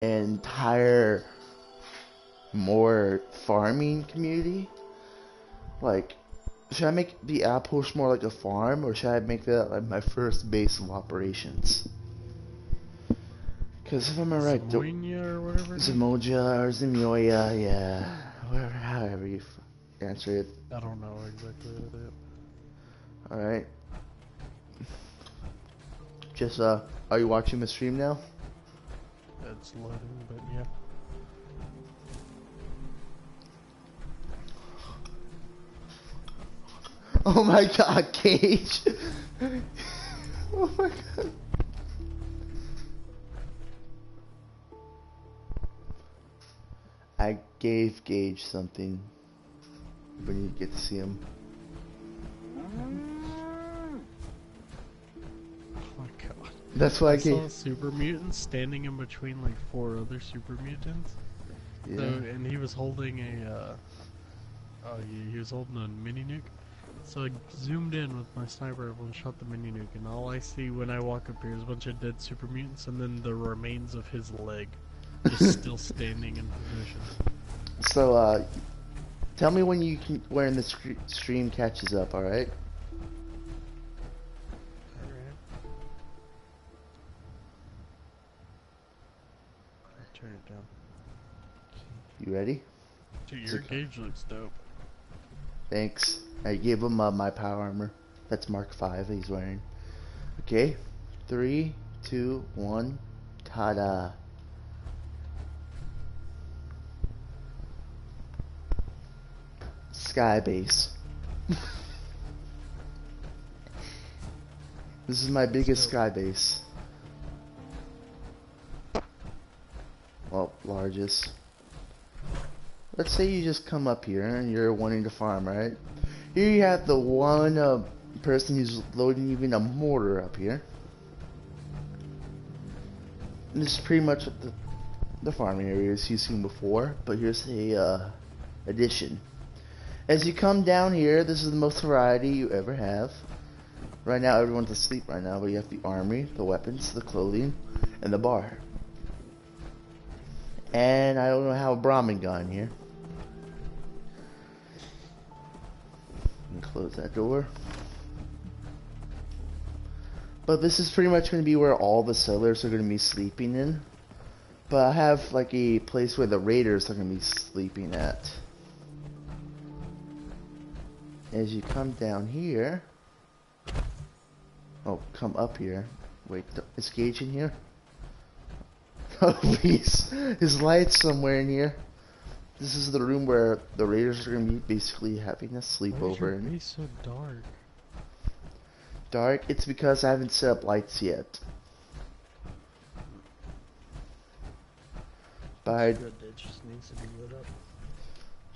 entire more farming community? Like, should I make the outpost more like a farm, or should I make that like my first base of operations? Because if I'm right, Zemonia or whatever it is? Zemoja or Zemoya, yeah, whatever, however you answer it. I don't know exactly what it is. All right. Just are you watching the stream now? It's loading, but yeah. Oh my God, Cage! Oh my God. I gave Gage something, but you get to see him. Oh my god. That's why I saw gave. super mutants standing in between like 4 other super mutants. Yeah. So, and he was holding a, he was holding a mini nuke. So I zoomed in with my sniper rifle and shot the mini nuke, and all I see when I walk up here is a bunch of dead super mutants, and then the remains of his leg, just still standing in position. So, tell me when when the stream catches up. All right. Alright. Turn it down. You ready? Dude, your gauge looks dope. Thanks. I gave him my power armor. That's Mark 5 he's wearing. Okay. 3, 2, 1. Ta-da. Sky base. This is my biggest sky base. Well, largest. Let's say you just come up here and you're wanting to farm, right? Here you have the one person who's loading even a mortar up here. And this is pretty much the farming areas you've seen before, but here's a addition. As you come down here, this is the most variety you ever have. Right now, everyone's asleep right now, but you have the armory, the weapons, the clothing, and the bar. And I don't know how Brahmin got in here. And close that door. But this is pretty much going to be where all the settlers are going to be sleeping in. But I have like a place where the raiders are going to be sleeping at. As you come down here. Oh, come up here. Wait, is Gage in here? Oh, please. His light's somewhere in here. This is the room where the raiders are going to be basically having a sleepover. Why is your base so dark? Dark? It's because I haven't set up lights yet. But It just needs to be lit up.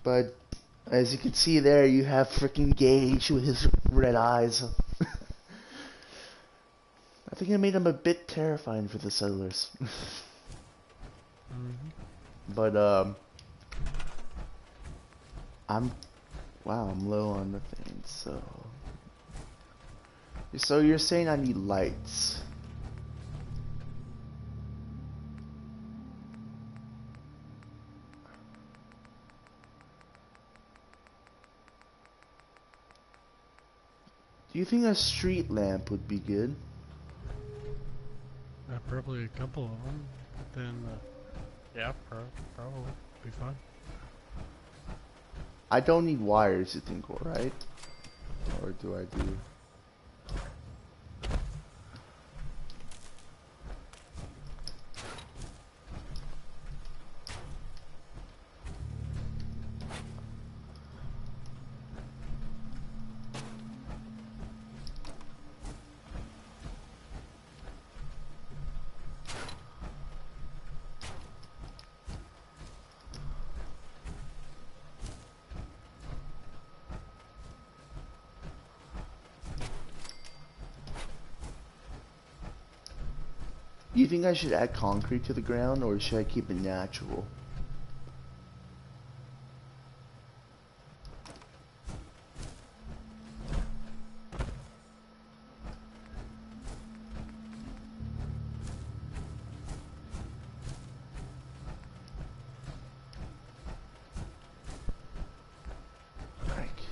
But as you can see there, you have freaking Gage with his red eyes. I think I made him a bit terrifying for the settlers. But I'm low on the thing, so you're saying I need lights. Do you think a street lamp would be good? Probably a couple of them. Then, yeah, probably be fine. I don't need wires, you think, alright? Or do I do? Do you think I should add concrete to the ground, or should I keep it natural?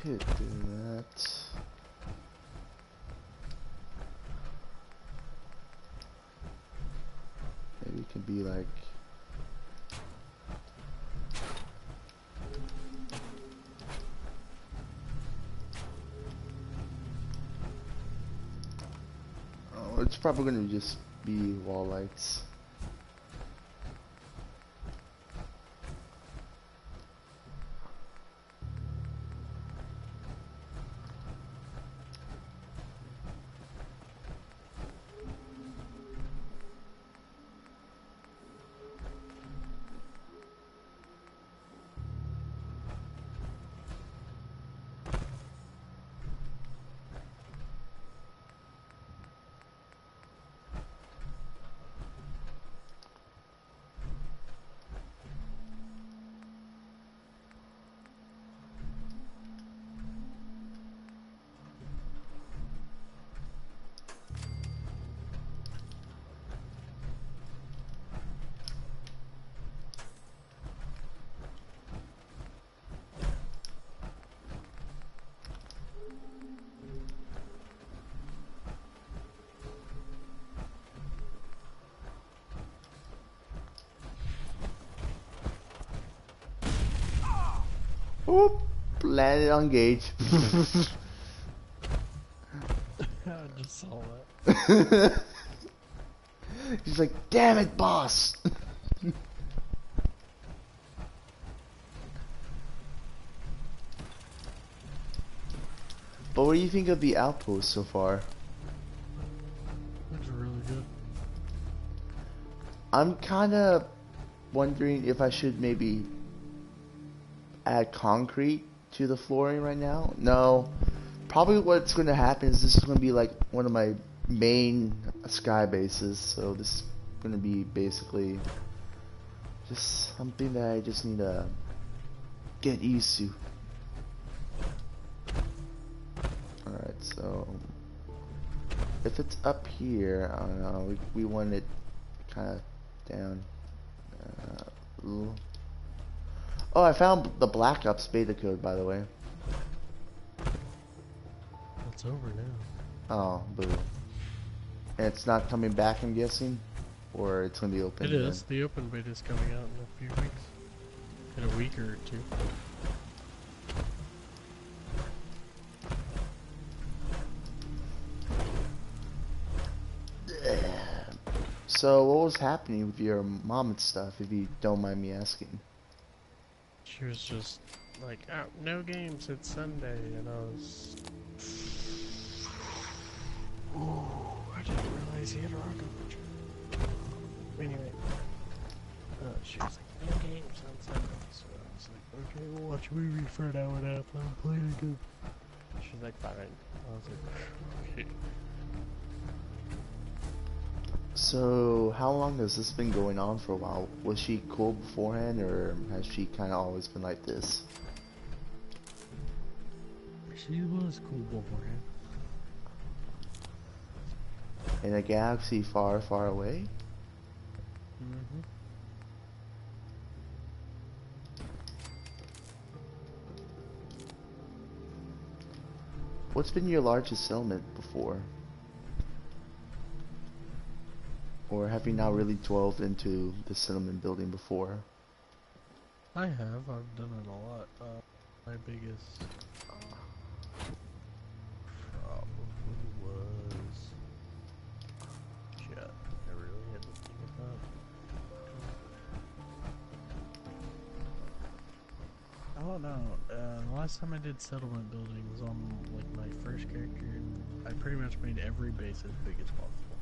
could do that. Maybe it could be like... Oh, it's probably gonna just be wall lights. Oop! Landed on Gage. I just saw that. He's like, damn it, boss! But what do you think of the outpost so far? Looks really good. I'm kinda wondering if I should maybe add concrete to the flooring right now. No. Probably what's going to happen is this is going to be like one of my main sky bases. So this is going to be basically just something that I just need to get used to. Alright, so if it's up here, I don't know, we want it kind of down. Oh, I found the Black Ops beta code, by the way. It's over now. Oh, boo. And it's not coming back, I'm guessing? Or it's going to be open? It is. The open beta is coming out in a few weeks. In a week or two. So, what was happening with your mom and stuff, if you don't mind me asking? She was just like, oh, no games, it's Sunday, and I was... Ooh, I didn't realize he had a rocket launcher. Anyway, she was like, no games on Sunday, so I was like, okay, we'll watch a movie for an hour and a half, I'm playing a game. She's like, fine. I was like, okay. So, how long has this been going on for a while? Was she cool beforehand, or has she kind of always been like this? She was cool beforehand. In a galaxy far, far away? Mm-hmm. What's been your largest settlement before? Or have you not really delved into the settlement building before? I have. I've done it a lot. My biggest probably was... Shit, I really had to think about it. I don't know. The last time I did settlement building was on like my first character, and I pretty much made every base as big as possible.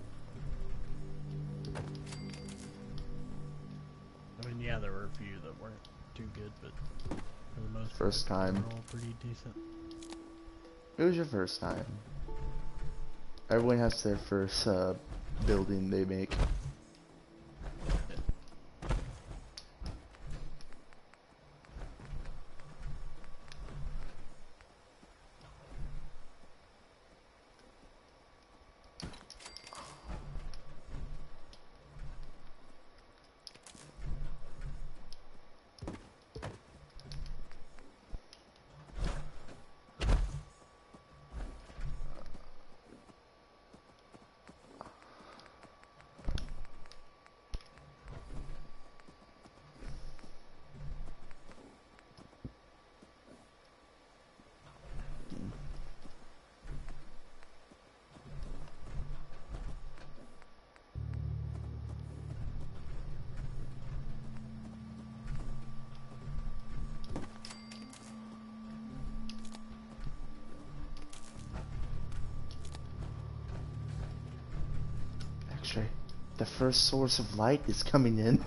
I mean, yeah, there were a few that weren't too good, but for the most First part, time. they were all pretty decent. It was your first time. Everyone has their first building they make. The first source of light is coming in.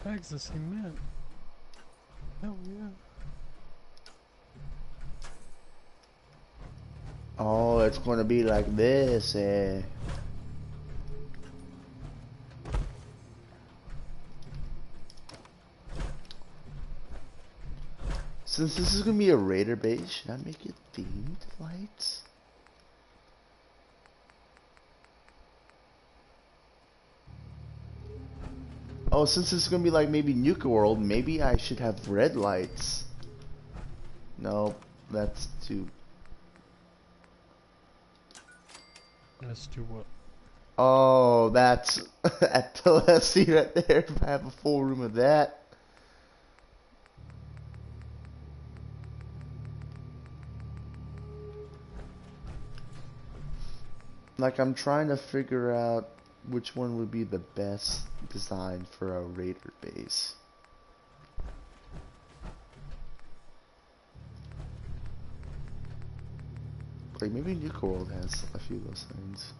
Bags of cement. Hell yeah. Oh, it's gonna be like this, eh? Since this is gonna be a raider base, should I make it themed lights? Oh, since this is gonna be like maybe Nuka World, maybe I should have red lights. No, that's too. As to what? Oh, that's epilepsy right there. If I have a full room of that. Like, I'm trying to figure out which one would be the best design for a raider base. Like, maybe Nuka World has a few of those things.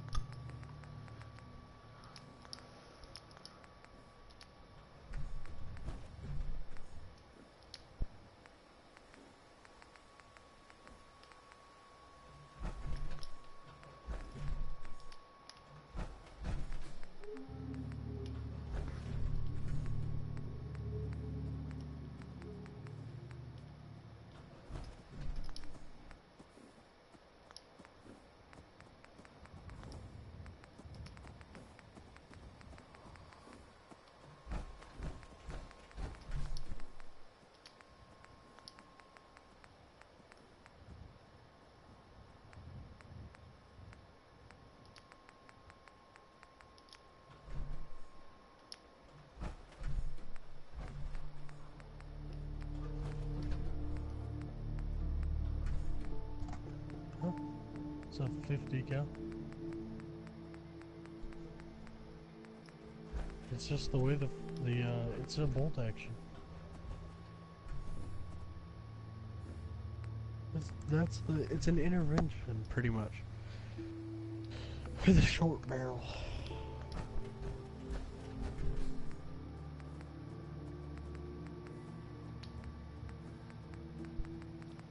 It's a 50 cal. It's just the way it's a bolt action. It's an intervention pretty much. With a short barrel.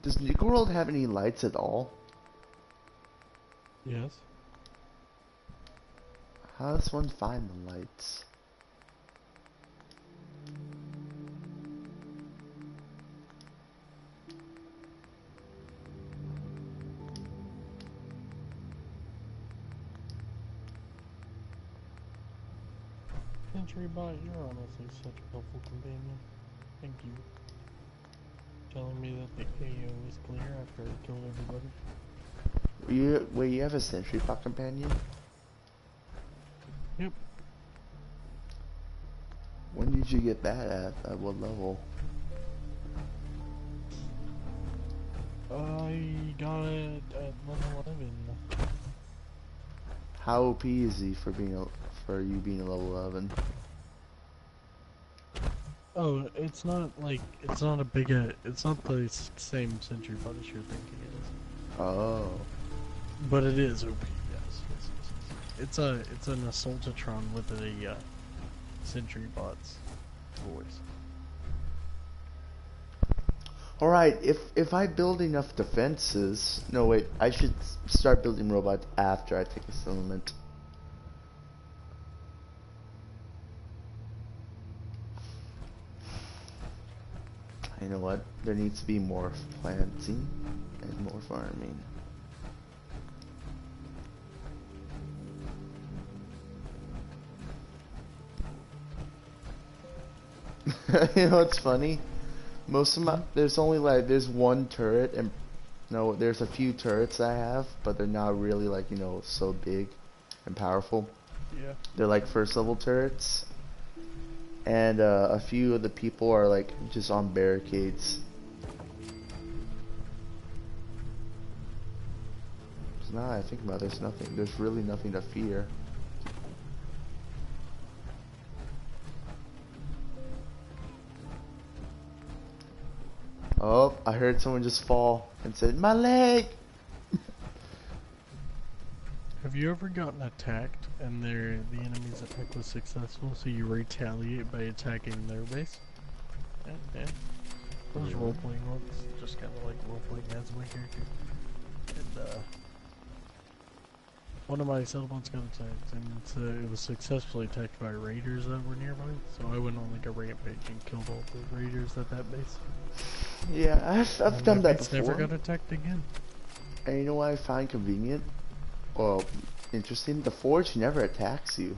Does Nuka World have any lights at all? Yes. How does one find the lights? Century Bot, you're honestly such a helpful companion. Thank you. Telling me that the AO is clear after I killed everybody. Wait, you have a Sentry Bot companion? Yep. When did you get that at what level? I got it at level 11. How OP is he for you being a level 11? Oh, it's not a big, it's not the same Century Bot as you're thinking it is. Oh. But it is OP, yes. It's an Assaultatron with a Sentry Bot's voice. Alright, if I build enough defenses... No, wait, I should start building robots after I take a settlement. You know what? There needs to be more planting and more farming. You know what's funny? Most of my there's only like there's one turret and no, there's a few turrets I have, but they're not really like, you know, so big and powerful. Yeah. They're like first level turrets. And a few of the people are like just on barricades. So now I think about it, there's really nothing to fear. Oh, I heard someone just fall and said, "My leg!" Have you ever gotten attacked and the enemy's attack was successful, so you retaliate by attacking their base? Yeah. Those role-playing ones, just kind of like role-playing as my character. And one of my settlements got attacked, and it was successfully attacked by raiders that were nearby. So I went on like a rampage and killed all the raiders at that base. Yeah, I've done that before. Never got attacked again. And you know what I find convenient? Well, interesting. The Forge never attacks you.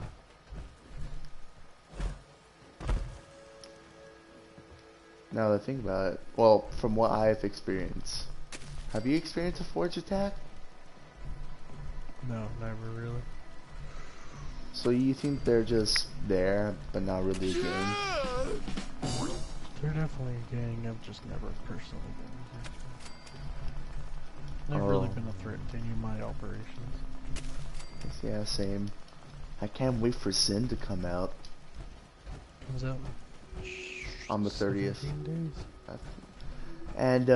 Now that I think about it, well, from what I have experienced, have you experienced a Forge attack? No, never really. So you think they're just there, but not really a gang? They're definitely a gang. I've just never personally been. They've really been a threat to any of my operations. Yeah, same. I can't wait for Sin to come out. Comes out On the 30th. 17 days. And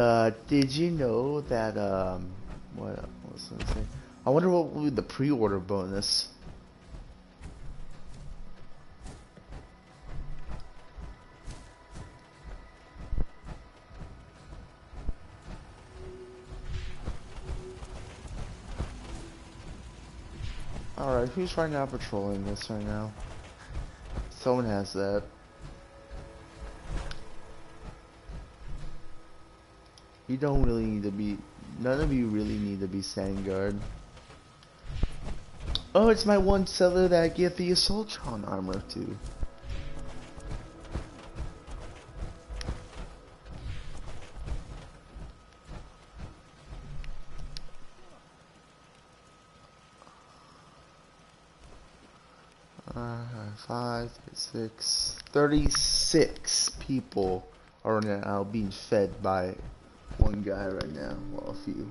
did you know that what was I gonna say? I wonder what will be the pre-order bonus. Alright, who's right now patrolling this right now? Someone has that. You don't really need to be... None of you really need to be standing guard. Oh, it's my one settler that I get the Assaultron armor to. Five, 6, 36 people are now being fed by one guy right now. Well, a few.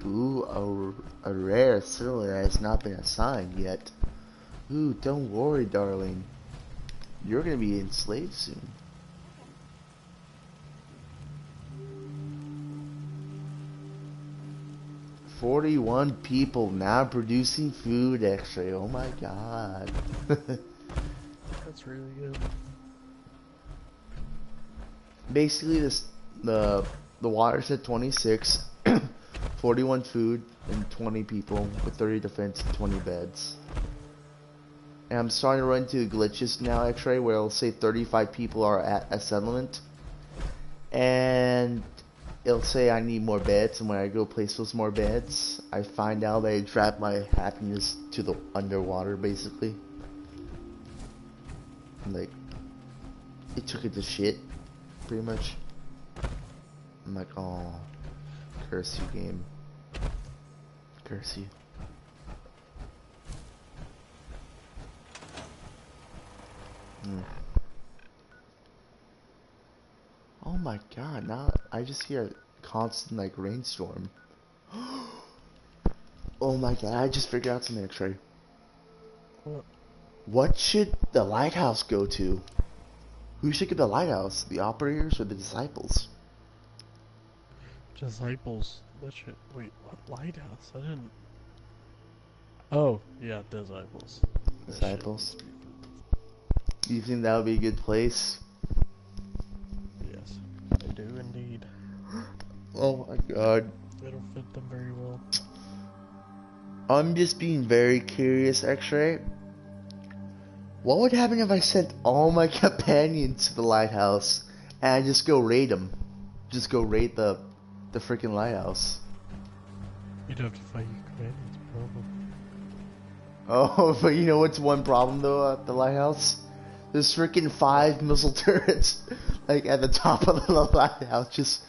Ooh, a rare settler has not been assigned yet. Ooh, don't worry, darling. You're gonna be enslaved soon. "41 people now producing food X-ray." Oh my god. That's really good. Basically, the water's at 26, 41 food, and 20 people with 30 defense and 20 beds. And I'm starting to run into glitches now, X-ray, where it'll say 35 people are at a settlement, and it'll say I need more beds, and when I go place those more beds, I find out that it dropped my happiness to the underwater, basically. Like, it took it to shit, pretty much. I'm like, oh, curse you, game. Curse you. Oh my god, now I just hear a constant like rainstorm. Oh my god, I just figured out something, X-Ray. What? What should the lighthouse go to? Who should get the lighthouse? The operators or the disciples? Disciples. That shit. Wait, what lighthouse? I didn't. Oh, yeah, disciples. That shit Disciples? would be- Do you think that would be a good place? Yes, I do indeed. Oh my god. It'll fit them very well. I'm just being very curious, X-Ray. What would happen if I sent all my companions to the lighthouse and I just go raid them? Just go raid the freaking lighthouse. You'd have to fight your companions, probably. Oh, but you know what's one problem though at the lighthouse? There's freaking 5 missile turrets like at the top of the lighthouse, just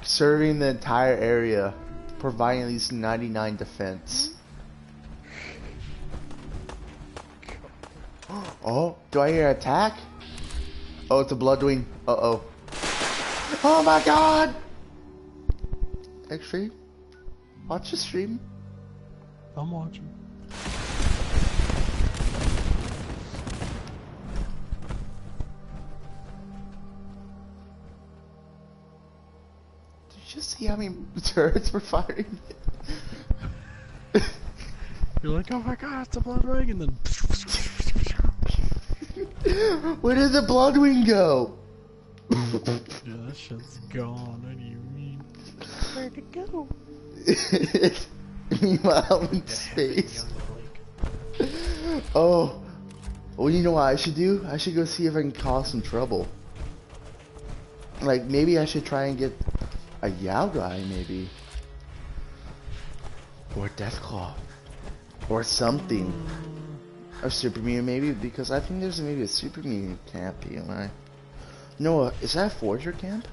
serving the entire area, providing at least 99 defense. Oh, do I hear an attack? Oh, it's a Bloodwing. Uh-oh. Oh my god! X-Ray, watch the stream. I'm watching. Did you just see how many turrets were firing? You're like, oh my god, it's a Bloodwing, and then. Where did the Bloodwing go? Yeah, that shit's gone. What do you mean? Where'd it go? Meanwhile, in space. Oh, well, you know what I should do? I should go see if I can cause some trouble. Like, maybe I should try and get a Yao guy, maybe. Or Deathclaw. Or something. Or Super Mutant, maybe, because I think there's maybe a Super Mutant camp here. No, is that a Forger camp?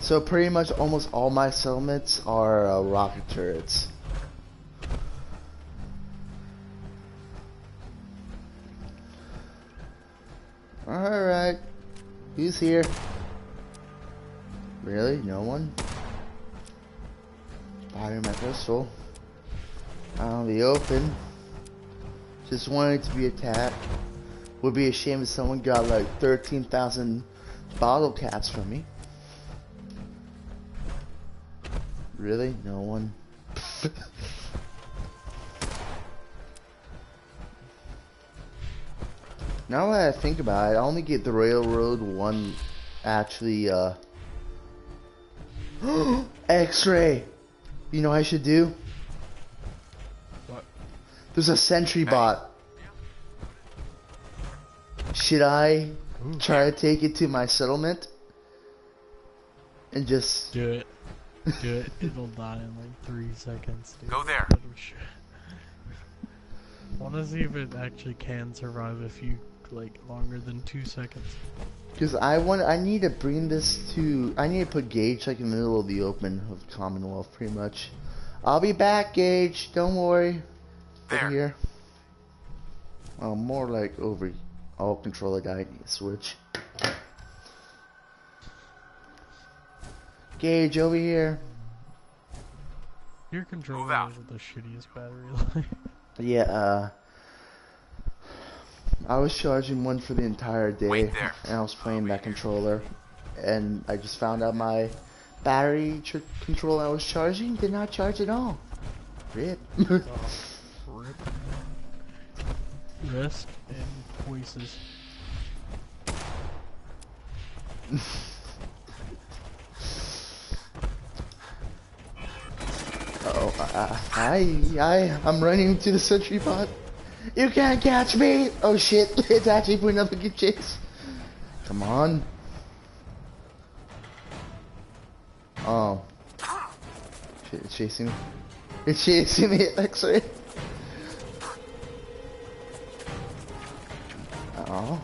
So pretty much almost all my settlements are rocket turrets. Alright. Who's here? Really? No one? Firing my pistol. Out in the open. Just wanted to be attacked. Would be a shame if someone got like 13,000 bottle caps from me. Really? No one? Now that I think about it, I only get the railroad one actually, X-ray! You know what I should do? What? There's a sentry bot. Should I try to take it to my settlement? And just... Do it. Do it. It'll die in like 3 seconds, dude. Go there. Oh, shit. I wanna see if it actually can survive a few, like, longer than 2 seconds. Because I need to bring this to... I need to put Gage like in the middle of the open of Commonwealth, pretty much. I'll be back, Gage. Don't worry. There. Over here. Well, more like over... I'll control the guy. Switch. Gage, over here. Your Move controller out. is with the shittiest battery life. Yeah, I was charging one for the entire day, Wait there. and I was playing that controller, and I just found out my battery controller I was charging did not charge at all. Rip. Oh, rip. Rest and voices. I'm running to the sentry bot. You can't catch me! Oh shit, it's actually putting up a good chase. Come on. Oh. Shit, it's chasing me. It's chasing me, X-ray. Oh.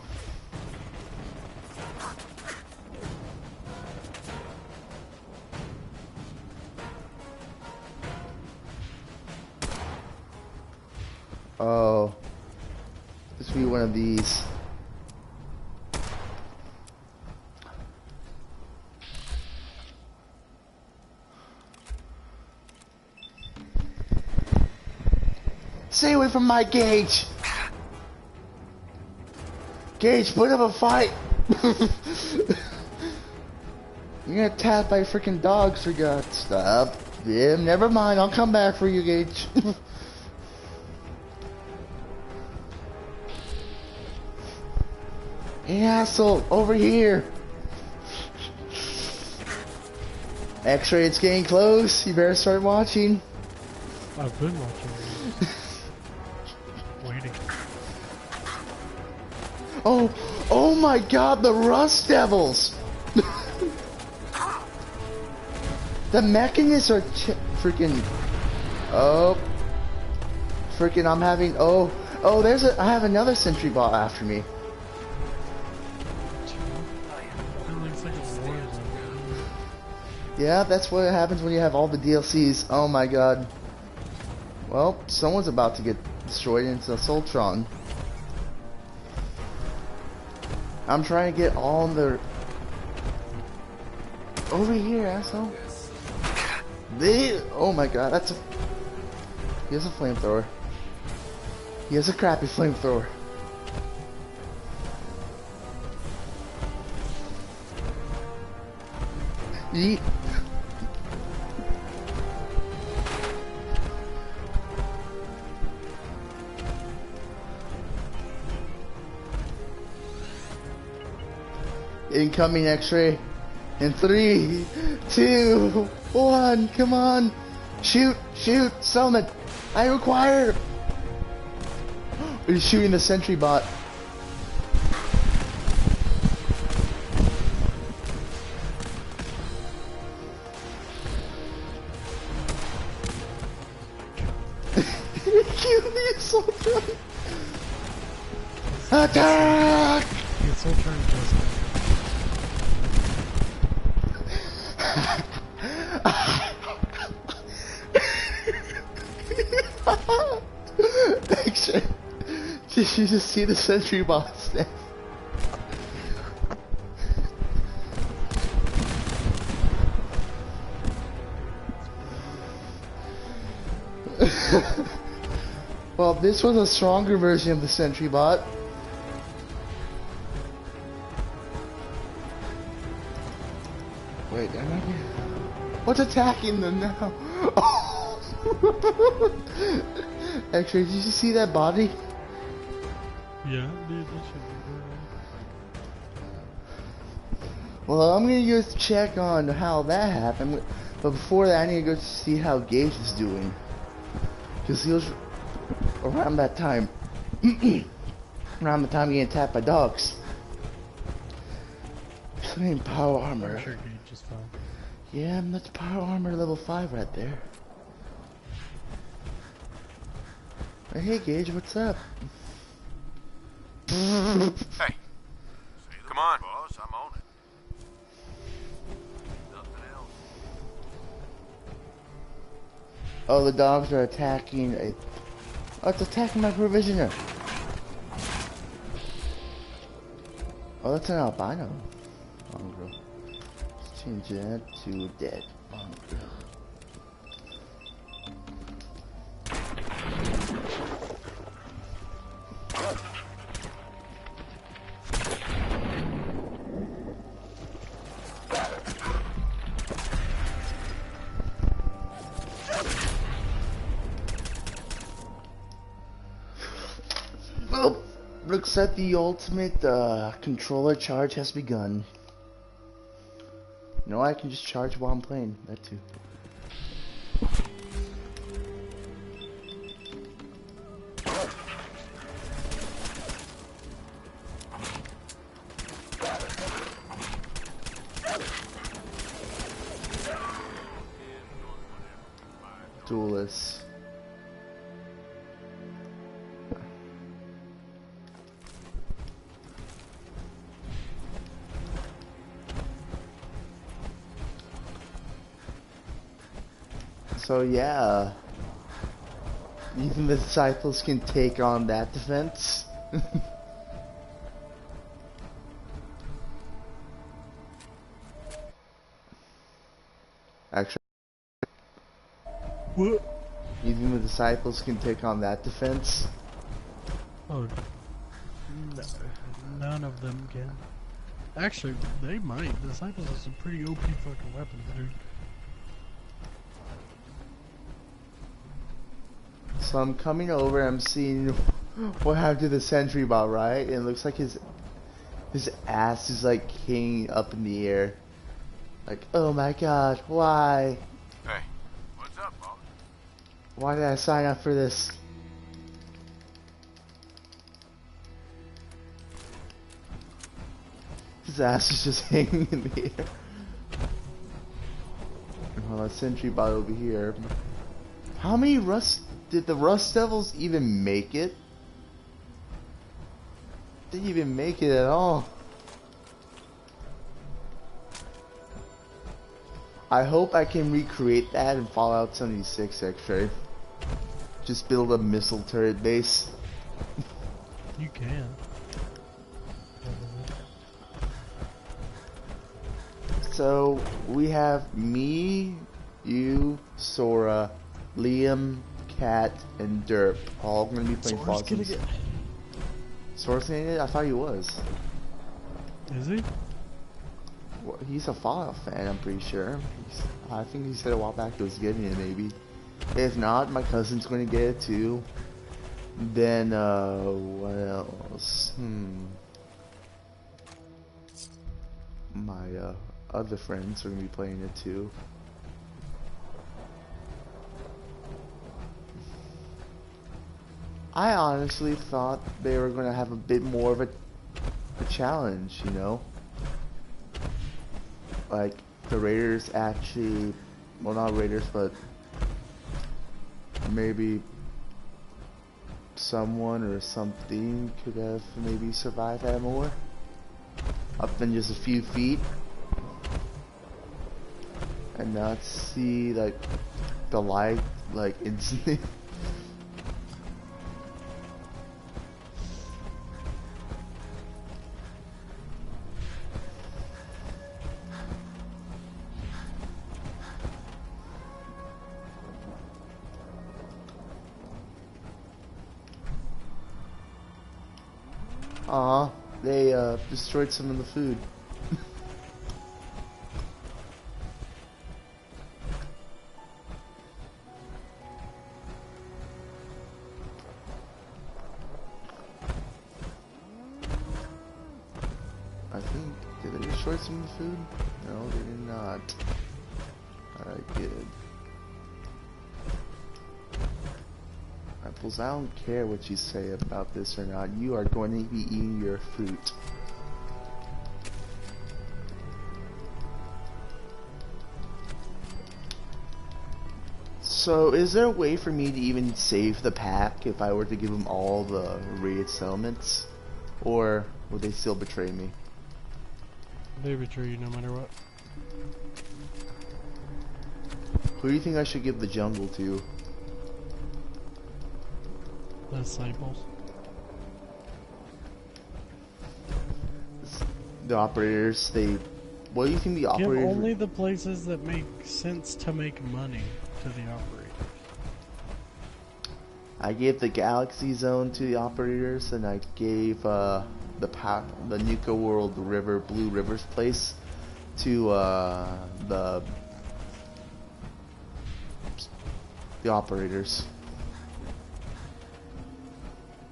This will be one of these. Stay away from my Gage! Gage, put up a fight! You're gonna attacked by freaking dogs for God's stop. Yeah, never mind, I'll come back for you, Gage. Hey, asshole, over here! X-ray, it's getting close. You better start watching. I've been watching. Waiting. Oh my God, the Rust Devils! The mechanists are freaking. Oh, freaking! I'm having. Oh, I have another sentry bot after me. Yeah, that's what happens when you have all the DLCs. Oh my God. Well, someone's about to get destroyed into Soltron. I'm trying to get all the... Over here, asshole. Oh my God, that's a... He has a flamethrower. He has a crappy flamethrower. Yeet. Incoming X-ray. In 3, 2, 1, come on. Shoot, summon. I require. He's shooting the sentry bot. Kill me, Soldier. Attack! It's Soldier and Jessica. Did you just see the sentry bots there? Well, this was a stronger version of the sentry bot. Wait, what's attacking them now? Oh. Actually, did you see that body? Yeah, dude, that should be good. Well, I'm gonna go check on how that happened, but before that, I need to go see how Gage is doing. Because he was around that time, around the time getting attacked by dogs. Something power armor. I'm sure Gage is fine. Yeah, that's power armor level 5 right there. Hey Gage, what's up? Hey, come on, boss. I'm on it. Nothing else. Oh, the dogs are attacking a... Oh, it's attacking my provisioner. Oh, that's an albino mongrel. Let's change that to dead mongrel. Looks like the ultimate controller charge has begun. No, I can just charge while I'm playing. That too. Duelist. So yeah, even the disciples can take on that defense. Actually, What? even the disciples can take on that defense. Oh, none of them can. Actually, they might. Disciples have some pretty OP fucking weapons, dude. So I'm coming over, I'm seeing what happened to the sentry bot, right? And it looks like his ass is like hanging up in the air. Like, oh my god, why? Hey, what's up, boss? Why did I sign up for this? His ass is just hanging in the air. Well, that sentry bot over here. How many did the Rust Devils even make it? Didn't even make it at all. I hope I can recreate that in Fallout 76, X-Ray. Just build a missile turret base. You can. So, we have me, you, Sora, Liam, Cat, and Derp all gonna be playing Fallout 76. Sora's gonna get it? I thought he was. Is he? Well, he's a Fallout fan, I'm pretty sure. I think he said a while back he was getting it, maybe. If not, my cousin's gonna get it too. Then, what else? My, other friends are gonna be playing it too. I honestly thought they were gonna have a bit more of a challenge, you know? Like, the Raiders actually, well, not Raiders, but maybe someone or something could have maybe survived that more. Up than just a few feet. And not see, like, the light, like, instantly. Aw, they destroyed some of the food. I think, did they destroy some of the food? No, they did not. Alright, good. Apples, I don't care what you say about this or not. You are going to be eating your fruit. So, is there a way for me to even save the pack if I were to give them all the raided settlements? Or would they still betray me? They betray you no matter what. Who do you think I should give the jungle to? Disciples. The operators, what do you think the Give operators... only the places that make sense to make money to the operators. I gave the Galaxy Zone to the operators, and I gave the Nuka World River, Blue Rivers place to the operators.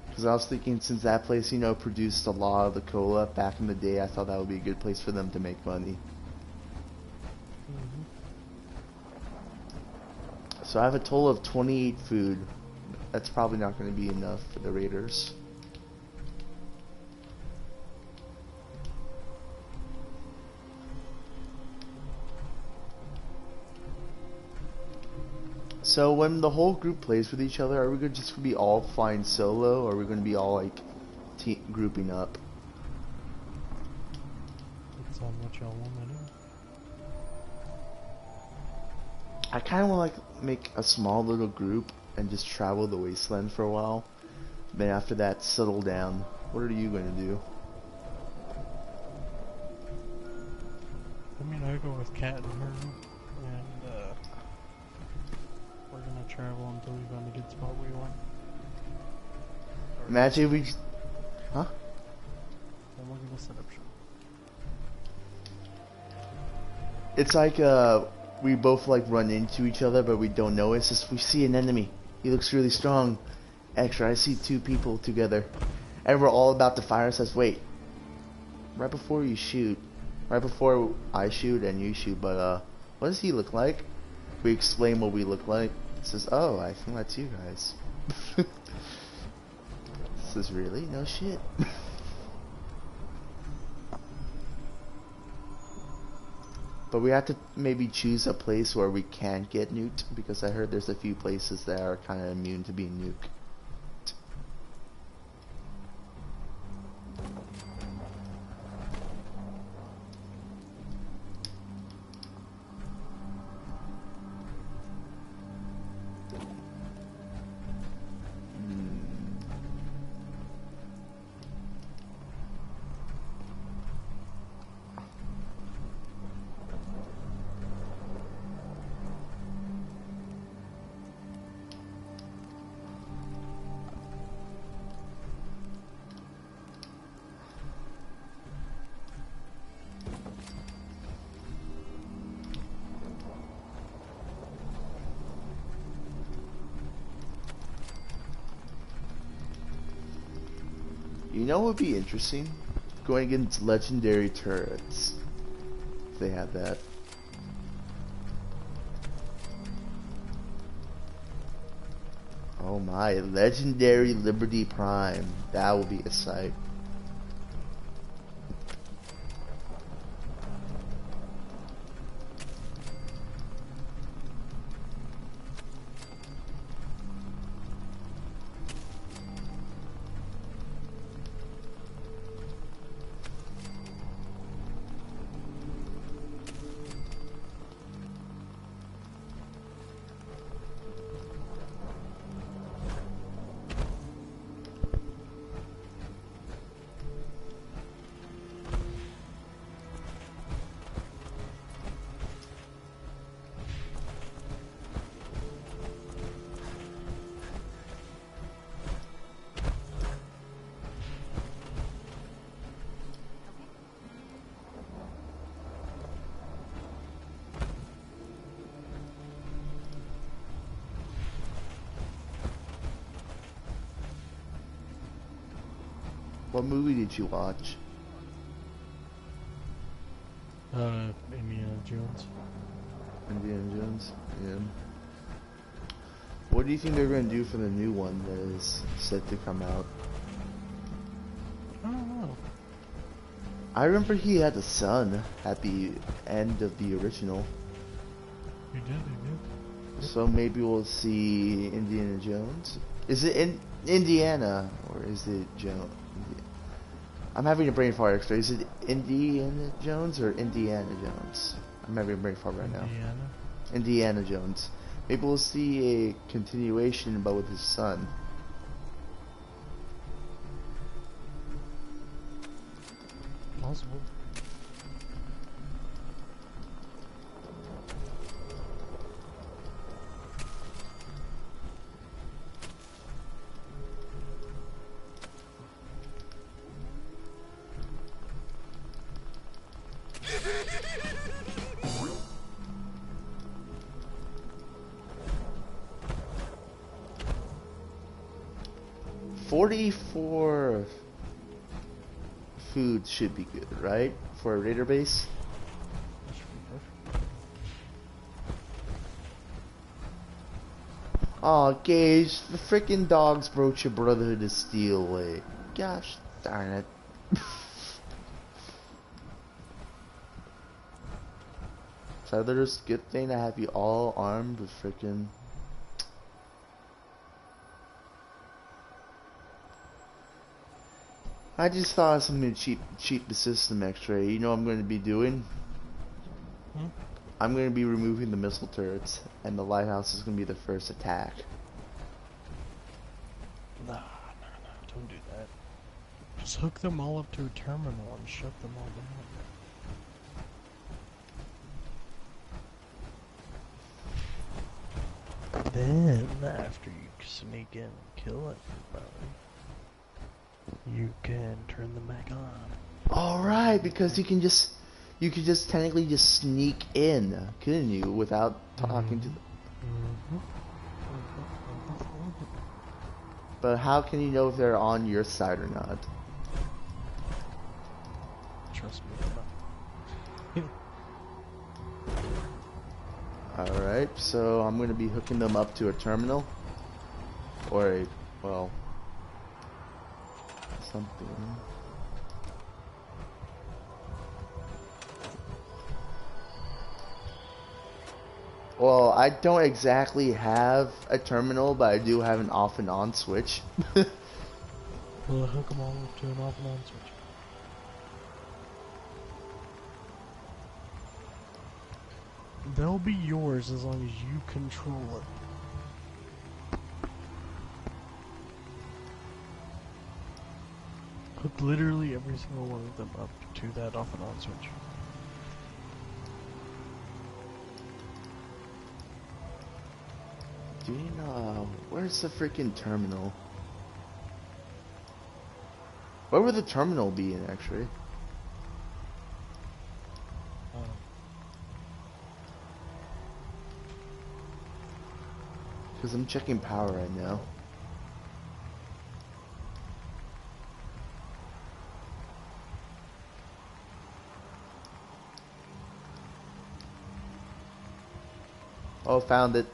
Because I was thinking, since that place, you know, produced a lot of the cola back in the day, I thought that would be a good place for them to make money. So I have a total of 28 food. That's probably not going to be enough for the raiders. So when the whole group plays with each other, are we going to just be all flying solo, or are we going to be all like grouping up? That's on what y'all want to do. I kind of want to like make a small little group and just travel the wasteland for a while. Then after that, settle down. What are you going to do? I mean, I go with Kat and her, and we're gonna travel until we find a good spot we want. Imagine if we... Huh? Then we're gonna set up shop. It's like, we both like run into each other, but we don't know. It's just, we see an enemy. He looks really strong. Extra, I see two people together. And we're all about to fire. Says, wait. Right before you shoot. Right before I shoot and you shoot, but, what does he look like? We explain what we look like. It says, oh, I think that's you guys. Says, really? No shit. But we have to maybe choose a place where we can't get nuked, because I heard there's a few places that are kind of immune to being nuked. You know what would be interesting? Going against legendary turrets. If they have that. Oh my, legendary Liberty Prime. That would be a sight. What movie did you watch? Indiana Jones. Indiana Jones? Yeah. What do you think they're going to do for the new one that is set to come out? I don't know. I remember he had a son at the end of the original. He did. So maybe we'll see Indiana Jones? Is it in Indiana or is it Jones? I'm having a brain fart extra. Is it Indiana Jones or Indiana Jones? I'm having a brain fart right now. Indiana Jones. Maybe we'll see a continuation but with his son. Possible. $44 food should be good, right? For a raider base? That should be perfect. Aw, Gage, the freaking dogs broke your Brotherhood of Steel away. Gosh darn it. So there's a good thing to have you all armed with freaking... I just thought of something to cheat the system extra. You know what I'm going to be doing? I'm going to be removing the missile turrets, and the lighthouse is going to be the first attack. No. Just hook them all up to a terminal and shut them all down. Then, after you sneak in and kill everybody, you can turn them back on. Alright, because you can just technically just sneak in, couldn't you, without talking to them? But how can you know if they're on your side or not? Trust me. Alright, so I'm gonna be hooking them up to a terminal. Or a, well, something. Well, I don't exactly have a terminal, but I do have an off and on switch. We'll hook them all up to an off and on switch. They'll be yours as long as you control it. Hook literally every single one of them up to that off and on switch. Do you know, where's the freaking terminal? Where would the terminal be in, actually? Because I'm checking power right now. Oh, found it.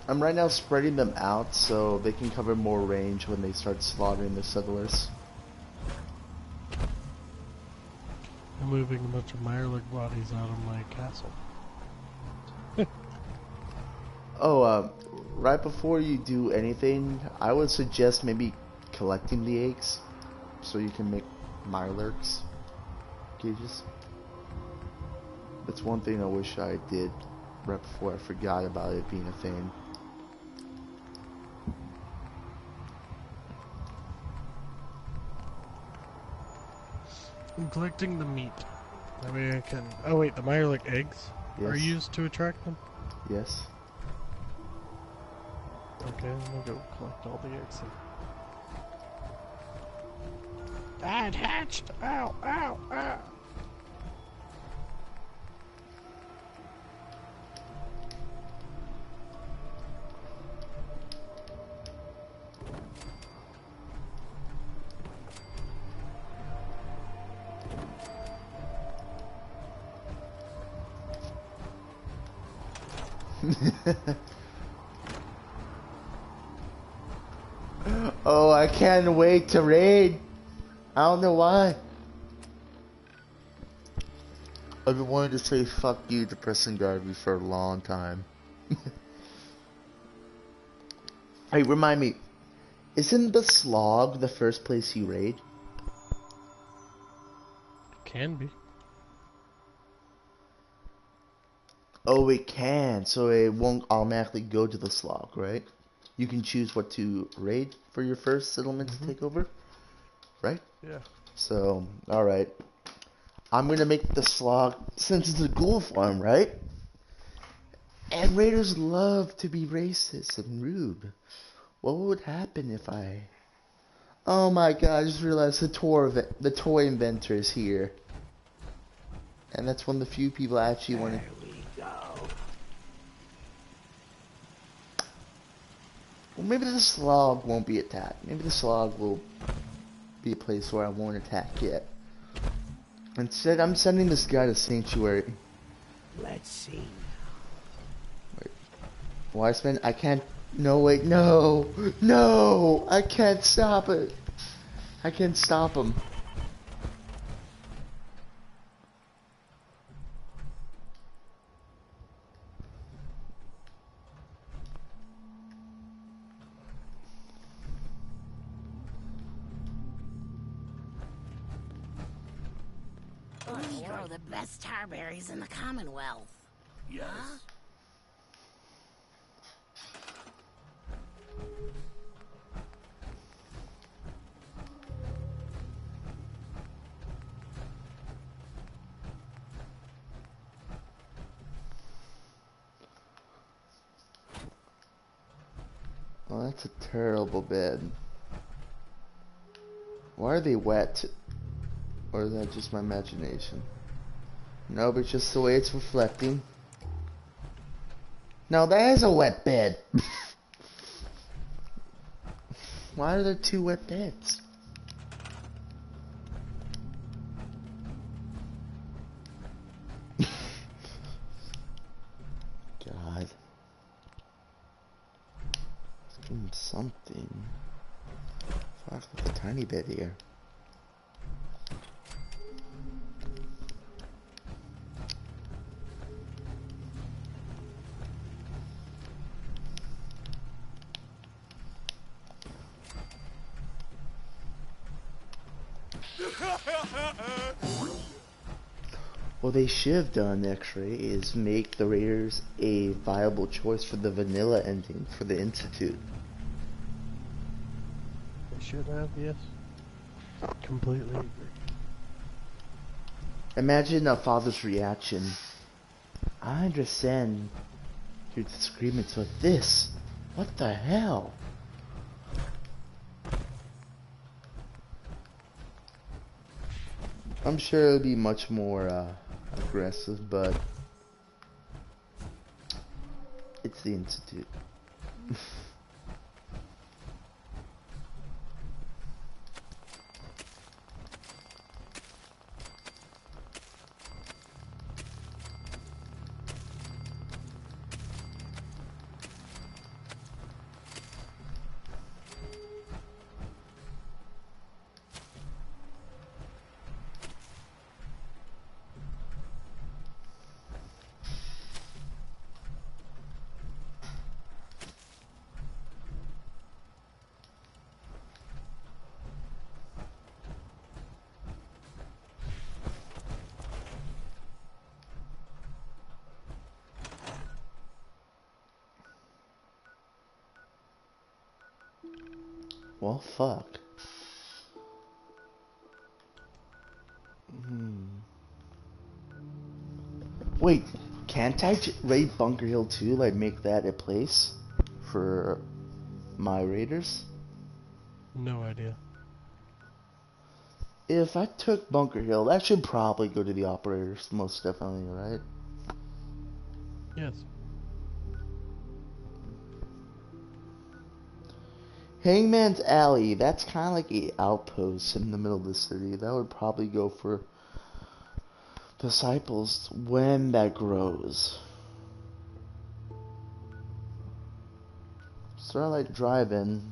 I'm right now spreading them out so they can cover more range when they start slaughtering the settlers. I'm moving a bunch of Mirelurk bodies out of my castle. Oh, right before you do anything, I would suggest maybe collecting the eggs so you can make Mirelurks cages. That's one thing I wish I did right before I forgot about it being a thing. I'm collecting the meat. That way I can... Oh wait, the Mirelurk eggs are Yes. used to attract them? Yes. Okay, I'm gonna go collect all the eggs then. Ah, it hatched! Ow, ow, ow! Oh, I can't wait to raid. I don't know why. I've been wanting to say fuck you to Preston Garvey for a long time. Hey, remind me, isn't the Slog the first place you raid? Can be. Oh, it can, so it won't automatically go to the Slog, right? You can choose what to raid for your first settlement to take over, right? Yeah. So, alright. I'm gonna make the Slog, since it's a ghoul farm, right? And raiders love to be racist and rude. What would happen if I... Oh my god, I just realized the toy inventor is here. And that's one of the few people I actually want to... Well, maybe the Slog won't be attacked. Maybe the Slog will be a place where I won't attack yet. Instead, I'm sending this guy to Sanctuary. Let's see. Wait. Wiseman, I can't... No, wait, no! No! I can't stop it! I can't stop him. We grow the best tarberries in the Commonwealth. Yes. Huh? Oh, that's a terrible bed. Why are they wet? Or is that just my imagination? No, but it's just the way it's reflecting. No, that is a wet bed. Why are there two wet beds? God. Let's give him something. Fuck, with a tiny bit here. What they should have done, X-Ray, is make the Raiders a viable choice for the vanilla ending for the Institute. They should have, yes. Completely agree. Imagine a father's reaction. I understand your disagreements with this. What the hell? I'm sure it'll be much more aggressive, but it's the Institute. Well, fuck. Wait, can't I raid Bunker Hill too? Like, make that a place for my raiders? No idea. If I took Bunker Hill, that should probably go to the operators, most definitely, right? Yes. Hangman's Alley, that's kind of like a outpost in the middle of the city. That would probably go for Disciples when that grows. So I like driving.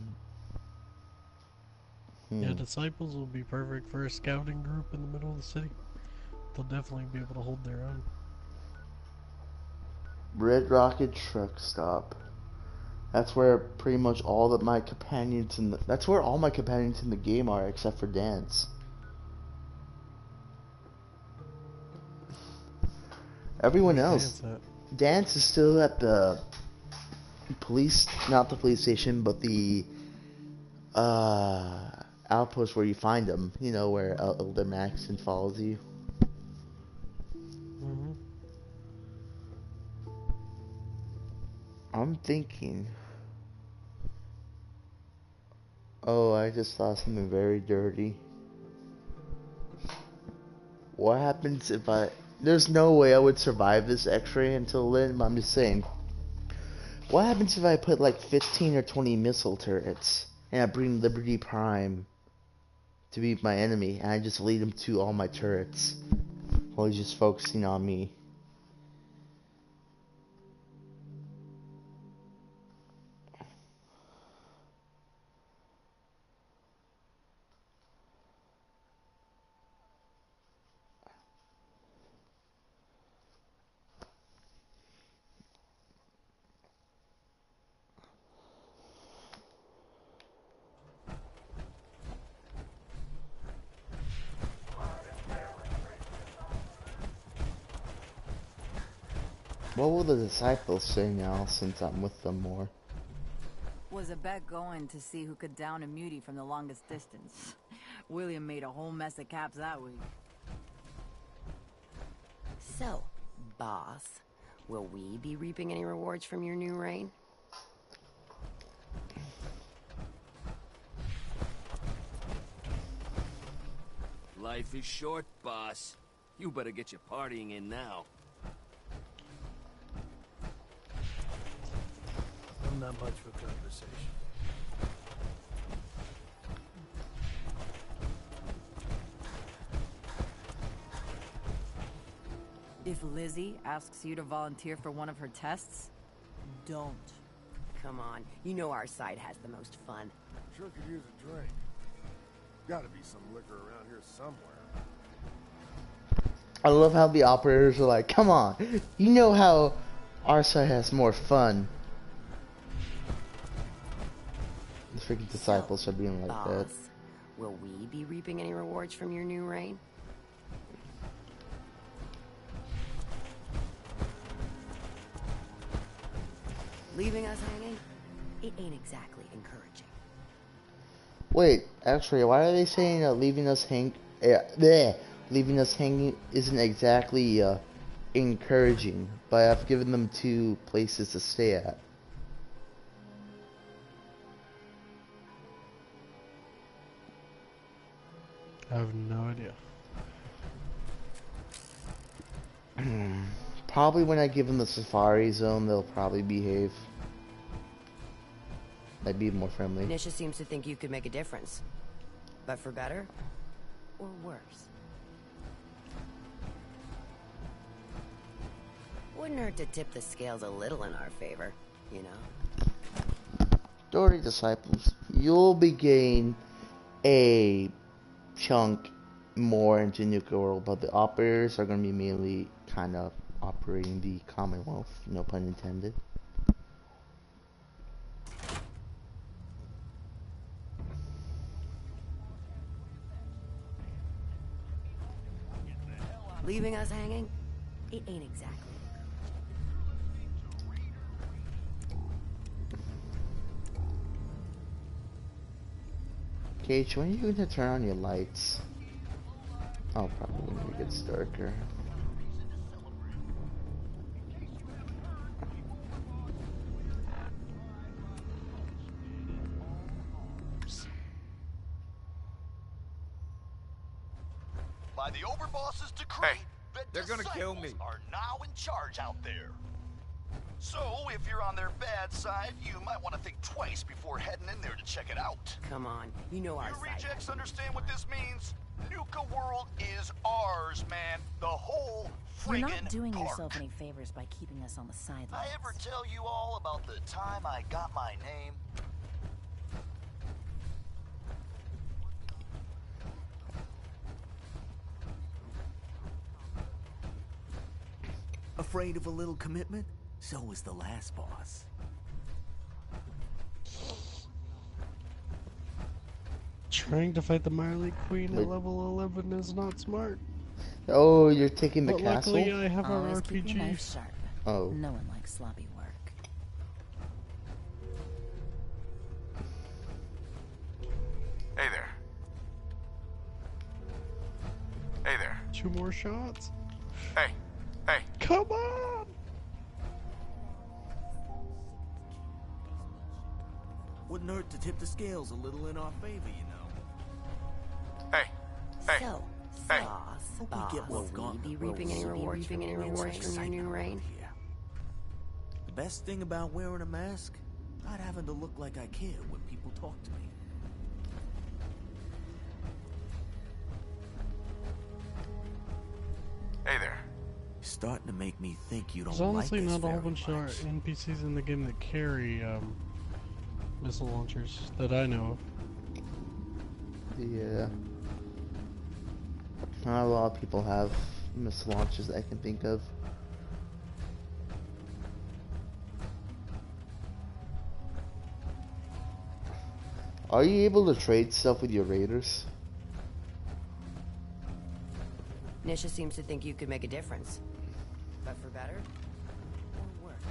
Yeah, Disciples will be perfect for a scouting group in the middle of the city. They'll definitely be able to hold their own. Red Rocket Truck Stop. That's where pretty much all of my companions that's where all my companions in the game are, except for Dance. Everyone Where's else, Dance is still at the police, not the police station, but the outpost where you find them. You know, where Elder Maxon follows you. Mm-hmm. I'm thinking. Oh, I just saw something very dirty. What happens if There's no way I would survive this X-ray until then, but I'm just saying. What happens if I put like 15 or 20 missile turrets, and I bring Liberty Prime to be my enemy, and I just lead him to all my turrets, while he's just focusing on me? What will the Disciples say now, since I'm with them more? Was a bet going to see who could down a mutie from the longest distance. William made a whole mess of caps that week. So, boss, will we be reaping any rewards from your new reign? Life is short, boss. You better get your partying in now. I'm not much for conversation. If Lizzie asks you to volunteer for one of her tests, don't. Come on, you know our side has the most fun. Sure could use a drink. Gotta be some liquor around here somewhere. I love how the operators are like, come on, you know how our side has more fun. The freaking Disciples are being like boss, that. Will we be reaping any rewards from your new reign? Leaving us hanging? It ain't exactly encouraging. Wait, actually, why are they saying leaving us hanging isn't exactly encouraging? But I've given them 2 places to stay at. I have no idea. Probably when I give them the Safari Zone, they'll probably behave. They'd be more friendly. Nisha seems to think you could make a difference. But for better? Or worse? Wouldn't hurt to tip the scales a little in our favor, you know? Doherty Disciples, you'll be getting a chunk more into Nuka World, but the operators are going to be mainly kind of operating the Commonwealth, no pun intended. Leaving us hanging? It ain't exactly. Cage, when are you going to turn on your lights? Oh, probably when it gets darker. By the Overboss's decree, Hey, the they're gonna kill me. Disciples are now in charge out there. So, if you're on their bad side, you might want to think twice before heading in there to check it out. Come on, you know our You side. rejects understand what this means? Nuka World is ours, man. The whole You're friggin' not doing park. yourself any favors by keeping us on the sidelines. I ever tell you all about the time I got my name? Afraid of a little commitment? So was the last boss. Trying to fight the Mire League Queen at level 11 is not smart. Oh, you're taking the But castle? luckily I have our Always keep your knife RPGs. sharp. Oh. No one likes sloppy work. Hey there. Hey there. 2 more shots. Hey. Hey. Come on! Wouldn't hurt to tip the scales a little in our favor, you know. Hey. Hey. So, Hey. boss, we get will what's gone. we be reaping any rewards from your new reign? Here. The best thing about wearing a mask, not having to look like I care when people talk to me. Hey there. You're starting to make me think you don't There's honestly like us not a whole very bunch much. of NPCs in the game that carry missile launchers that I know of. Yeah. Not a lot of people have missile launches that I can think of. Are you able to trade stuff with your raiders? Nisha seems to think you could make a difference. But for better or worse?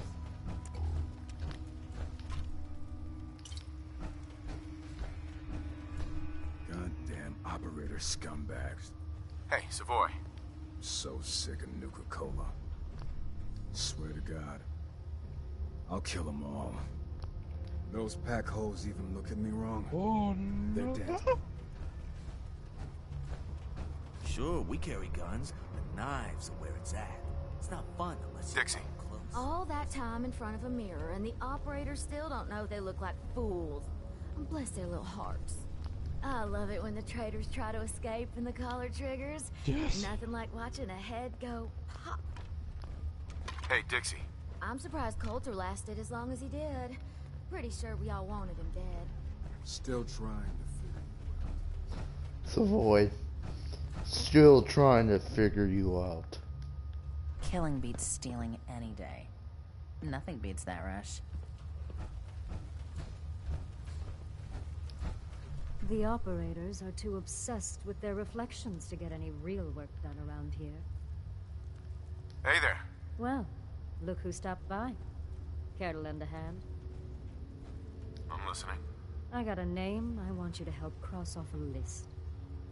Goddamn operator scumbags. Hey, Savoy. So sick of Nuka-Cola. Swear to God. I'll kill them all. Those pack holes even look at me wrong. Oh They're no! dead. Sure, we carry guns, but knives are where it's at. It's not fun unless Dixie. you're close. All that time in front of a mirror, and the operators still don't know they look like fools. Bless their little hearts. I love it when the traitors try to escape and the collar triggers. Yes. Nothing like watching a head go pop. Hey, Dixie. I'm surprised Coulter lasted as long as he did. Pretty sure we all wanted him dead. Still trying to figure Savoy. Still trying to figure you out. Killing beats stealing any day. Nothing beats that rush. The operators are too obsessed with their reflections to get any real work done around here. Hey there. Well, look who stopped by. Care to lend a hand? I'm listening. I got a name I want you to help cross off a list.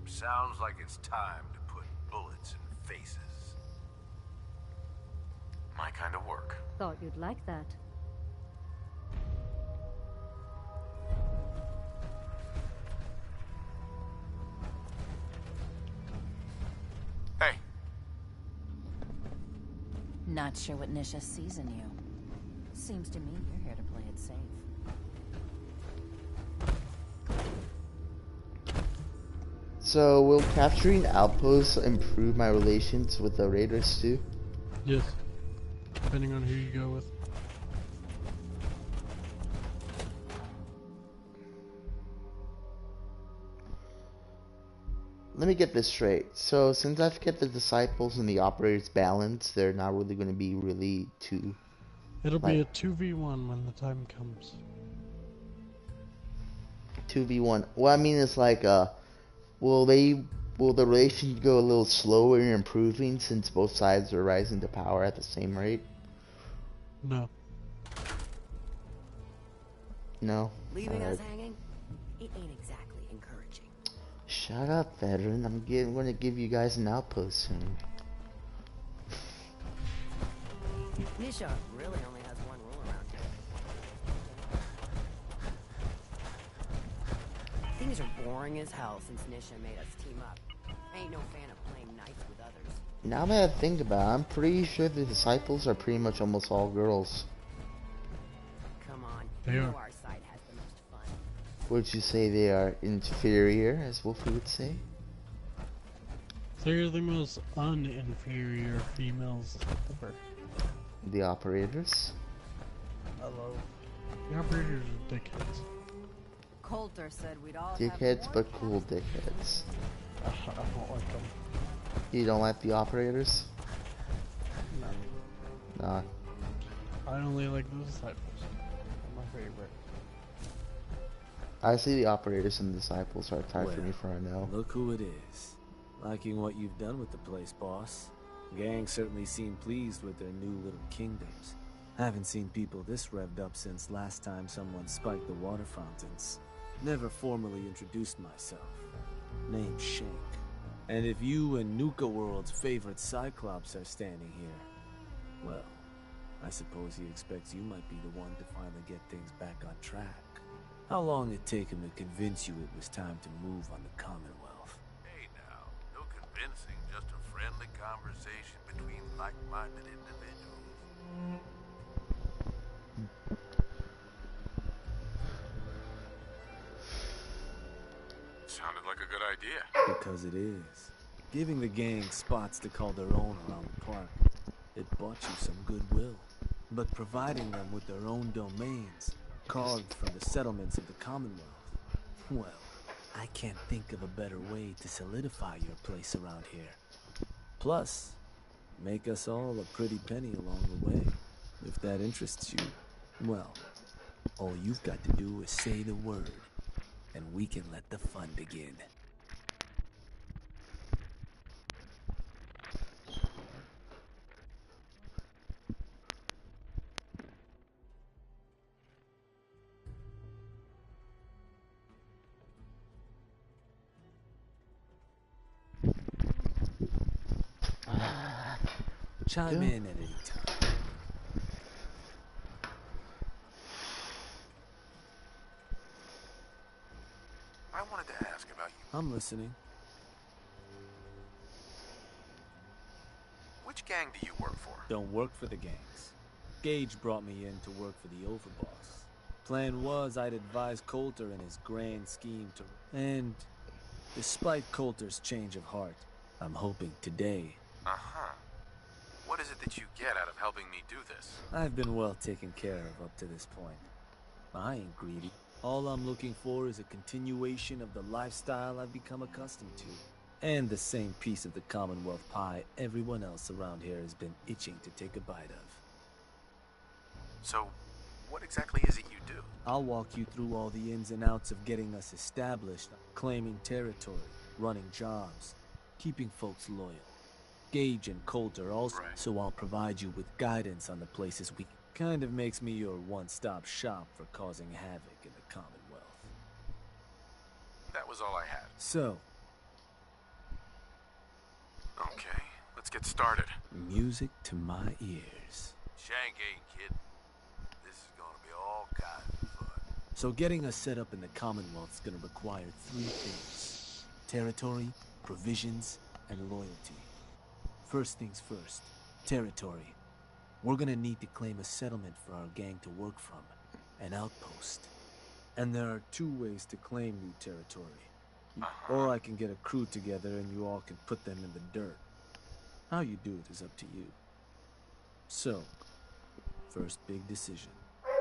Sounds like it's time to put bullets in faces. My kind of work. Thought you'd like that. Hey. Not sure what Nisha sees in you. Seems to me you're here to play it safe. So, will capturing outposts improve my relations with the raiders too? Yes. Depending on who you go with. Let me get this straight. So, since I've kept the disciples and the operators balanced, they're not really going to be really too... It'll be a 2v1 when the time comes. 2v1. Well, I mean, it's like, will the relation go a little slower in improving since both sides are rising to power at the same rate? No. No? Leaving Alright. us hanging? It ain't exactly encouraging. Shut up, veteran. I'm going to give you guys an outpost soon. Nisha really only has one rule around here. Things are boring as hell since Nisha made us team up. Ain't no fan of playing nice with others. Now that I think about it, I'm pretty sure the disciples are pretty much almost all girls. Come on, They you are. know our side has the most fun. Would you say they are inferior, as Wolfie would say? So you're the most uninferior females ever. The operators? Hello. The operators are dickheads. Coulter said we'd all Dickheads, have but cool dickheads. I don't like them. You don't like the operators? No. Nah. I only like the disciples. They're my favorite. I see the operators and the disciples are tied for Well, me for right now. Look who it is. Liking what you've done with the place, boss. Gang certainly seem pleased with their new little kingdoms. Haven't seen people this revved up since last time someone spiked the water fountains. Never formally introduced myself. Name's Shank. And if you and Nuka World's favorite Cyclops are standing here, well, I suppose he expects you might be the one to finally get things back on track. How long did it take him to convince you it was time to move on the Commonwealth? Hey now, no convincing, just a friendly conversation between like-minded individuals. Sounded like a good idea. Because it is. Giving the gang spots to call their own around the park, it bought you some goodwill. But providing them with their own domains, carved from the settlements of the Commonwealth, well, I can't think of a better way to solidify your place around here. Plus, make us all a pretty penny along the way. If that interests you, well, all you've got to do is say the word, and we can let the fun begin. Chime in at any time. I wanted to ask about you. I'm listening. Which gang do you work for? Don't work for the gangs. Gage brought me in to work for the Overboss. Plan was I'd advise Coulter in his grand scheme to... And despite Coulter's change of heart, I'm hoping today... Uh-huh. What is it that you get out of helping me do this? I've been well taken care of up to this point. I ain't greedy. All I'm looking for is a continuation of the lifestyle I've become accustomed to. And the same piece of the Commonwealth pie everyone else around here has been itching to take a bite of. So, what exactly is it you do? I'll walk you through all the ins and outs of getting us established, claiming territory, running jobs, keeping folks loyal. Gage and Coulter also, Right. So I'll provide you with guidance on the places we... Kind of makes me your one-stop shop for causing havoc in the Commonwealth. That was all I had. So, Okay, let's get started. music to my ears. Shank ain't kidding. This is gonna be all kinds of fun. So getting us set up in the Commonwealth is gonna require three things. Territory, provisions, and loyalty. First things first, territory. We're gonna need to claim a settlement for our gang to work from, an outpost. And there are two ways to claim new territory. Or I can get a crew together and you all can put them in the dirt. How you do it is up to you. So, first big decision.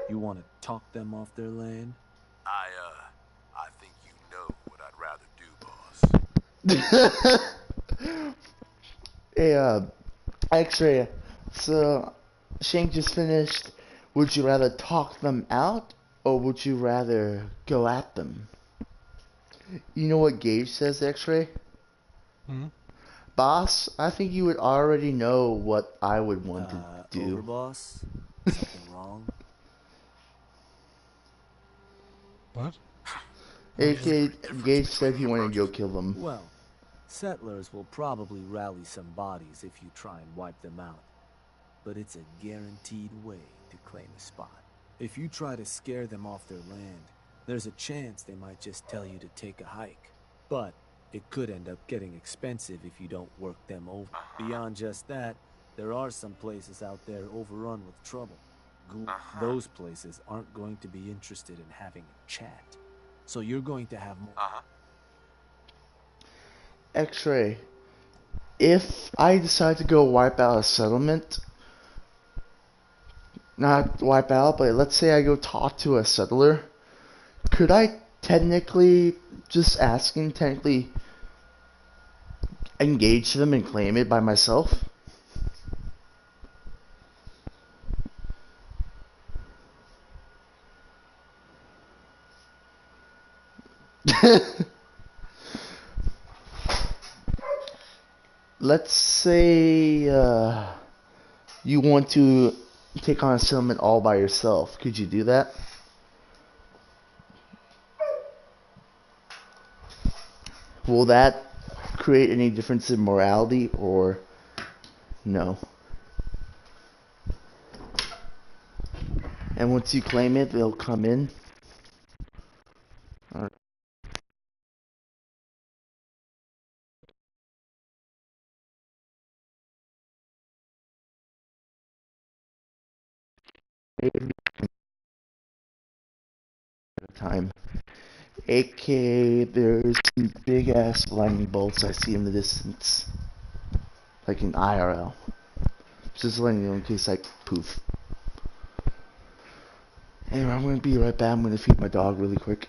You want to talk them off their land? I think you know what I'd rather do, boss. Hey, X-Ray. So, Shank just finished. Would you rather talk them out, or would you rather go at them? You know what Gage says, X-Ray? Boss, I think you would already know what I would want to do. Overboss? Something wrong? What? AK, Gage said he wanted to go kill them. Well, settlers will probably rally some bodies if you try and wipe them out. But it's a guaranteed way to claim a spot. If you try to scare them off their land, there's a chance they might just tell you to take a hike. But It could end up getting expensive if you don't work them over. Beyond just that, there are some places out there overrun with trouble. Those places aren't going to be interested in having a chat. So you're going to have more. X-Ray. If I decide to go wipe out a settlement, not wipe out, but let's say I go talk to a settler, could I technically, just asking, technically engage them and claim it by myself? Let's say you want to take on a settlement all by yourself. Could you do that? Will that create any difference in morality or no? And once you claim it, they'll come in. Alright. Maybe at a time. AKA, there's some big ass lightning bolts I see in the distance. Like in IRL. Just letting you know in case I poof. Anyway, I'm gonna be right back. I'm gonna feed my dog really quick.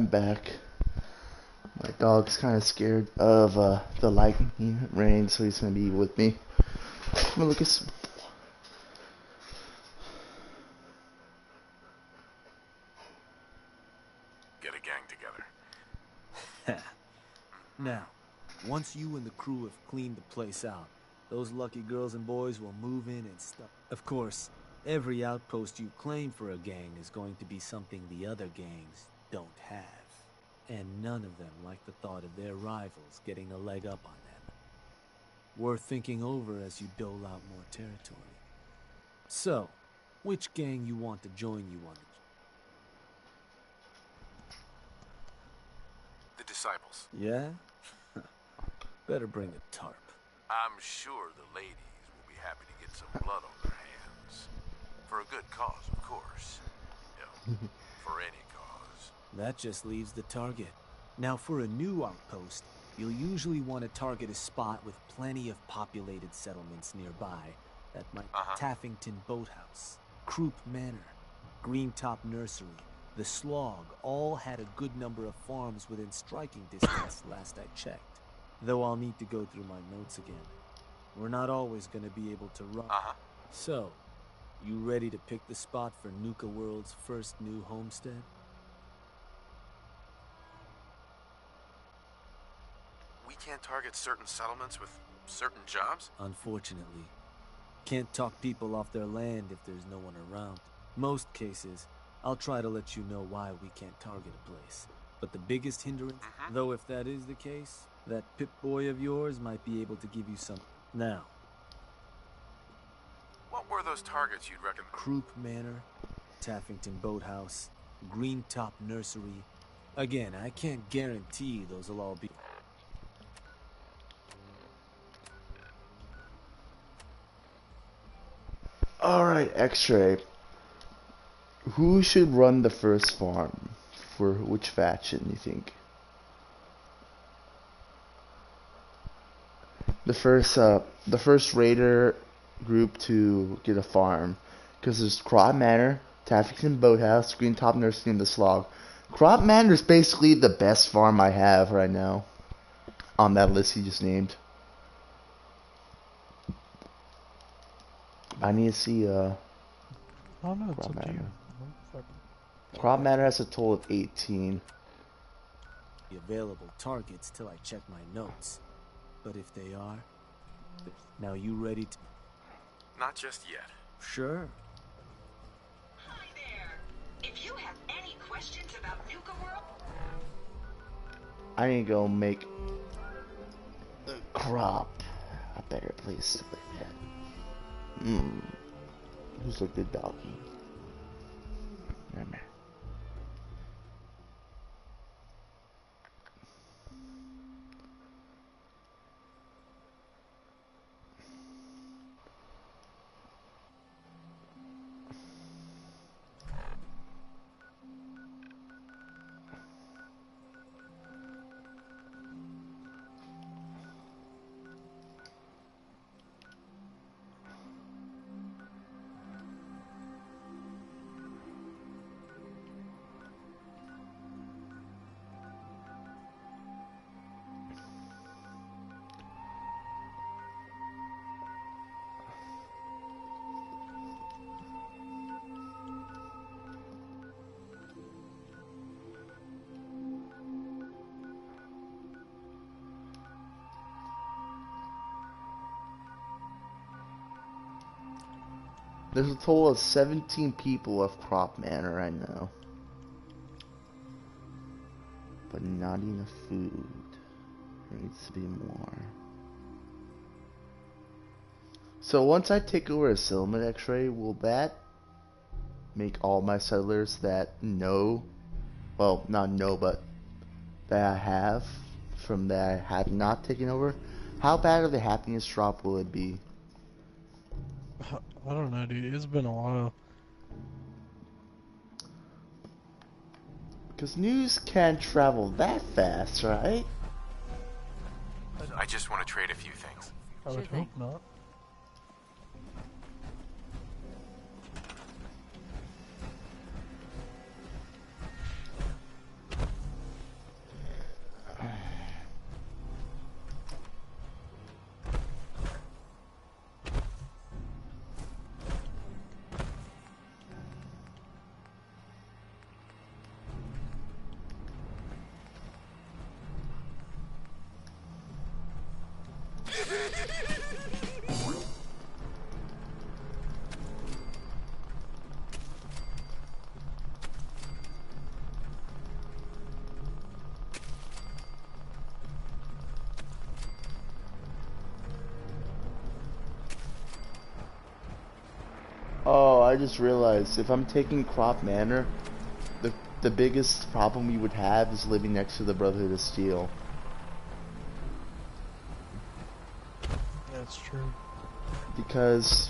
I'm back. My dog's kind of scared of the lightning rain, so he's gonna be with me. I'm gonna look at some. Get a gang together. Now, once you and the crew have cleaned the place out, those lucky girls and boys will move in and stuff. Of course, every outpost you claim for a gang is going to be something the other gangs don't have. And none of them like the thought of their rivals getting a leg up on them. Worth thinking over as you dole out more territory. So, which gang you want to join you on? The Disciples. Yeah? Better bring a tarp. I'm sure the ladies will be happy to get some blood on their hands. For a good cause, of course. For any cause. That just leaves the target. Now, for a new outpost, you'll usually want to target a spot with plenty of populated settlements nearby. That might be Taffington Boathouse, Croup Manor, Greentop Nursery, the Slog all had a good number of farms within striking distance last I checked. Though I'll need to go through my notes again. We're not always going to be able to run. So, you ready to pick the spot for Nuka World's first new homestead? We can't target certain settlements with certain jobs? Unfortunately. Can't talk people off their land if there's no one around. Most cases, I'll try to let you know why we can't target a place. But the biggest hindrance, though if that is the case, that Pip-Boy of yours might be able to give you some. Now. What were those targets you'd recommend? Croup Manor, Taffington Boathouse, Greentop Nursery. Again, I can't guarantee those will all be. Alright, X-Ray. Who should run the first farm? For which faction, you think? The first raider group to get a farm. Because there's Croup Manor, Taffington Boathouse, Greentop Nursery, and the Slog. Croup Manor is basically the best farm I have right now. On that list he just named. I need to see, I don't know, it's up to you. Croup Manor has a total of 18. The available targets till I check my notes. But if they are... Now you ready to... Not just yet. Sure. Hi there. If you have any questions about Nuka World... I need to go make the crop a better place to live at. Who's a good doggy? Never mind. There's a total of 17 people of Croup Manor right now. But not enough food. There needs to be more. So once I take over a settlement, X-Ray, will that make all my settlers that know, well, not know, but that I have from that I had not taken over, how bad of the happiness drop will it be? I don't know, dude. It's been a while. Because news can't travel that fast, right? I just want to trade a few things. I would hope not. Oh, I just realized if I'm taking Crop Manor, the biggest problem we would have is living next to the Brotherhood of Steel. That's true. Because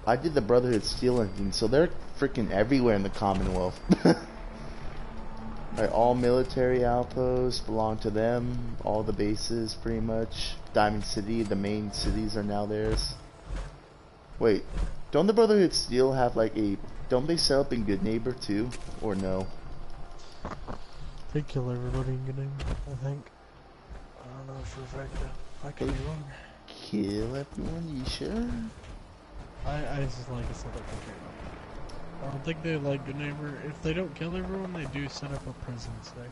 I did the Brotherhood of Steel engine, so they're freaking everywhere in the Commonwealth. Right, all military outposts belong to them. All the bases, pretty much. Diamond City, the main cities are now theirs. Wait, don't the Brotherhood of Steel have like a... Don't they set up in Good Neighbor too? Or no? They kill everybody in Good Neighbor, I think. I don't know for a fact though. I could be wrong. Kill everyone, you sure? I just like to set up a game. I don't think they like Good Neighbor. If they don't kill everyone, they do set up a presence there.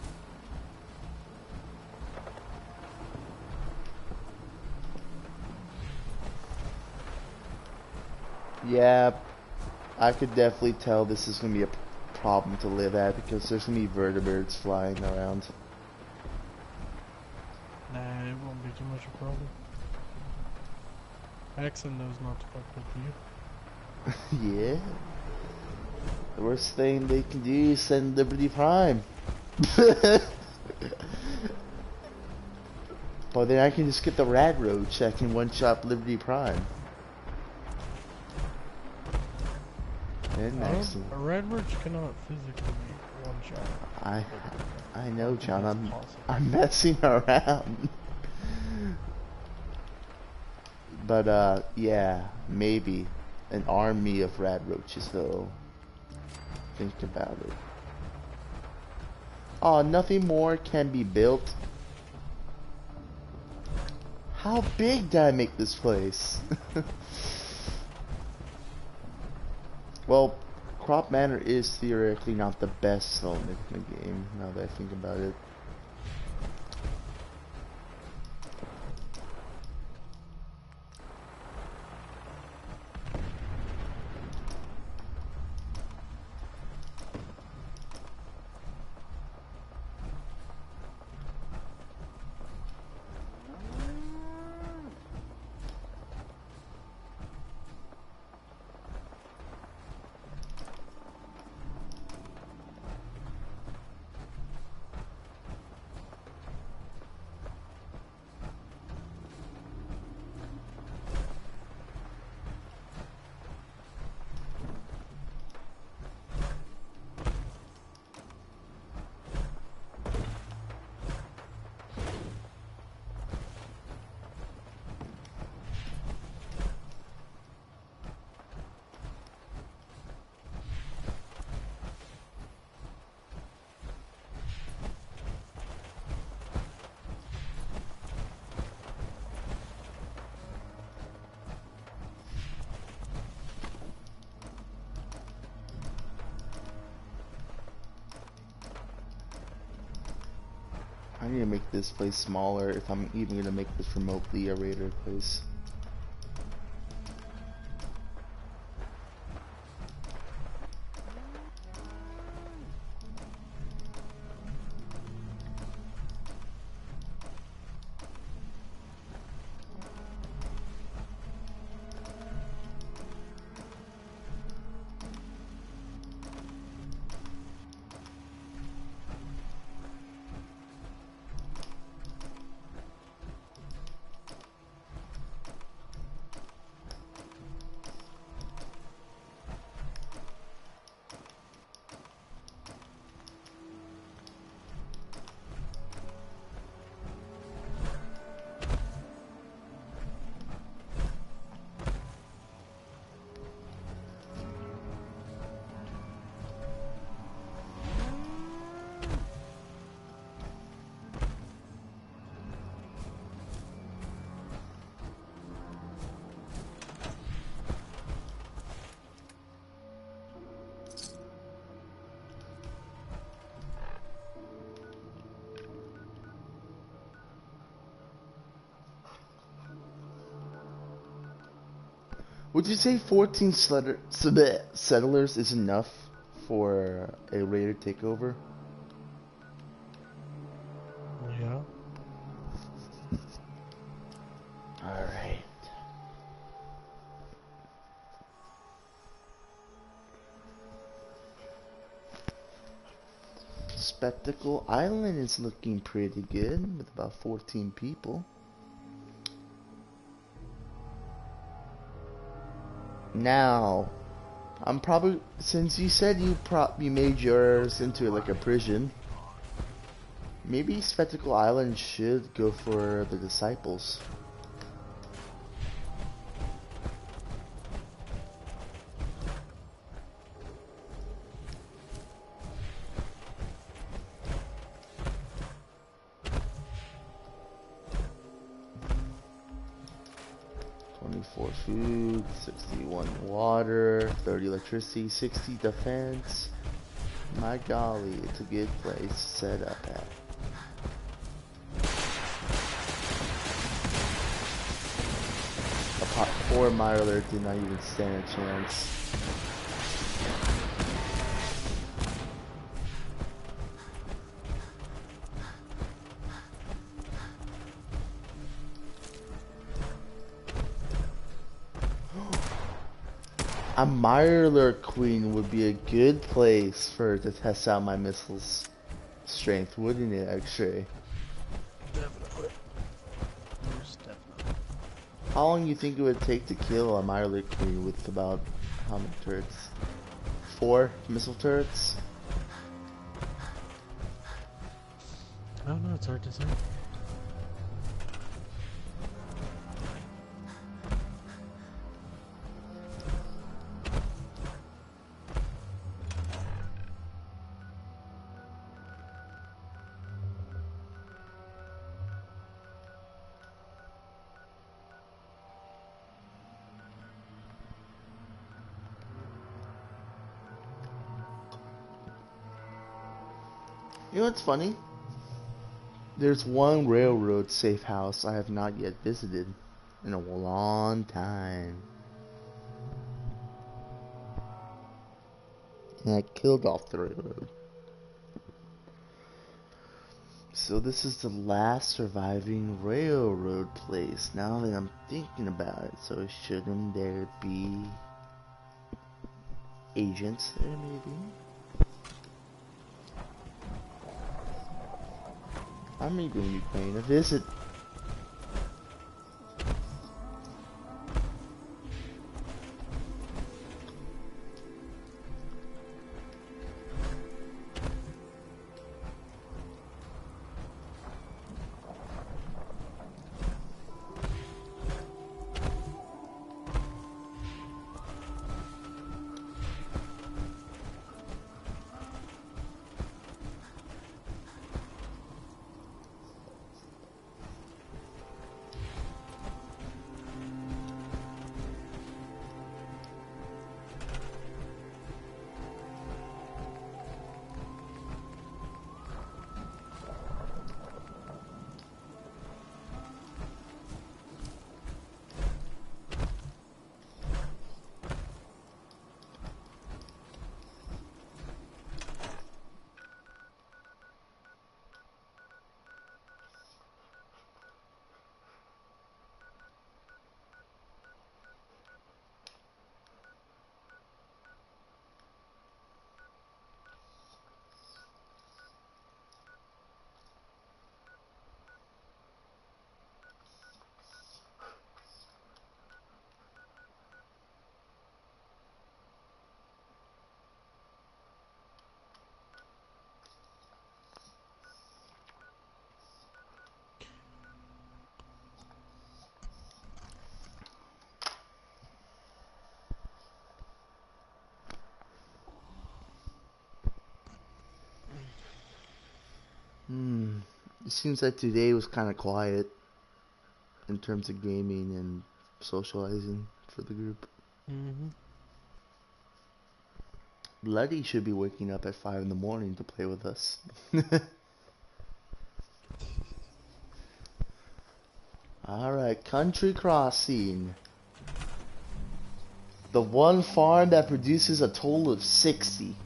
Yeah, I could definitely tell this is going to be a problem to live at because there's going to be vertebrates flying around. Nah, it won't be too much a problem. Axon knows not to fuck with you. Yeah. The worst thing they can do is send Liberty Prime. Well, then I can just get the Rad Roach. I can one-shot Liberty Prime. And next A Red Roach cannot physically one-shot. I know, John. I'm messing around. But yeah, maybe an army of Rad Roaches though. Think about it. Oh, nothing more can be built. How big did I make this place? Well, Crop Manor is theoretically not the best settlement in the game, now that I think about it. I need to make this place smaller if I'm even going to make this remotely a raider place. Would you say 14 settlers is enough for a raider takeover? Yeah. Alright. Spectacle Island is looking pretty good with about 14 people. Now, I'm probably, since you said you made yours into like a prison, maybe Spectacle Island should go for the disciples. Food, 61 water, 30 electricity, 60 defense. My golly, it's a good place to set up at. Poor Mirelurk did not even stand a chance. A Mirelurk Queen would be a good place for to test out my missiles strength, wouldn't it, X-Ray? Definitely. Most definitely. How long do you think it would take to kill a Mirelurk Queen with about how many turrets? 4 missile turrets? I don't know, it's hard to say. You know what's funny? There's one railroad safe house I have not yet visited in a long time. And I killed off the railroad. So this is the last surviving railroad place, now that I'm thinking about it. So shouldn't there be agents there, maybe? I'm even you paying a visit. It seems like today was kind of quiet in terms of gaming and socializing for the group. Bloody should be waking up at 5 in the morning to play with us. Alright, Country Crossing. The one farm that produces a total of 60.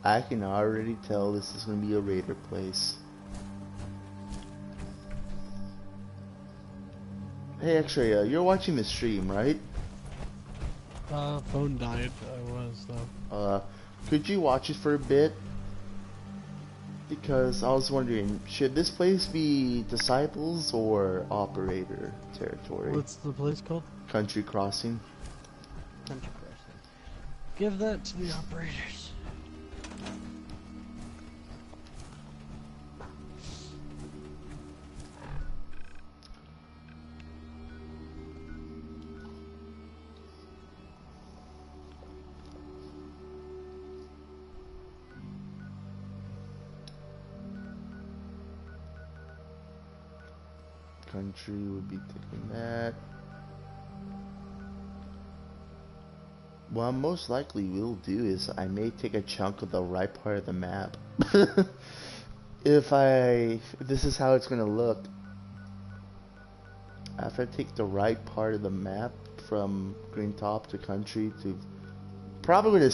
I can already tell this is going to be a raider place. Hey, X-Ray, you're watching the stream, right? Phone died. I was, though. Could you watch it for a bit? Because I was wondering, should this place be Disciples or Operator territory? What's the place called? Country Crossing. Country Crossing. Give that to the operators. Country would be taking that. What I most likely will do is I may take a chunk of the right part of the map. If this is how it's gonna look. After I take the right part of the map from Green Top to Country to probably gonna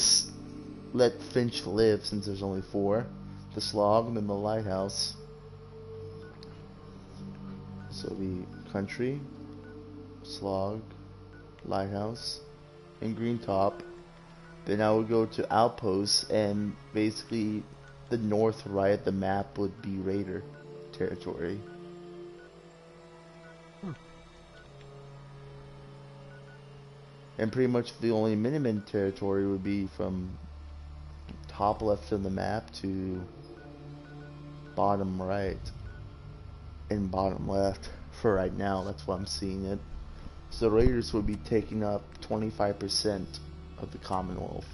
let Finch live since there's only 4. The Slog and then the Lighthouse. So it'll be Country, Slog, Lighthouse, and Green Top. Then I would go to Outposts, and basically the north right of the map would be Raider territory. And pretty much the only Minutemen territory would be from top left of the map to bottom right. And bottom left for right now, that's why I'm seeing it. So Raiders would be taking up 25% of the Commonwealth.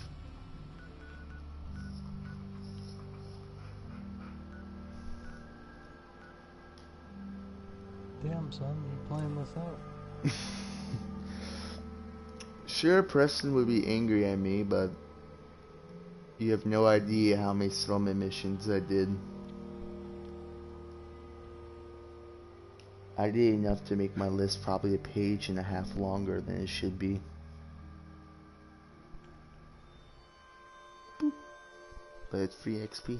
Damn, son, you're playing this out. Sure, Preston would be angry at me, but you have no idea how many settlement missions I did. I did enough to make my list probably a page and a half longer than it should be. Boop. But it's free XP.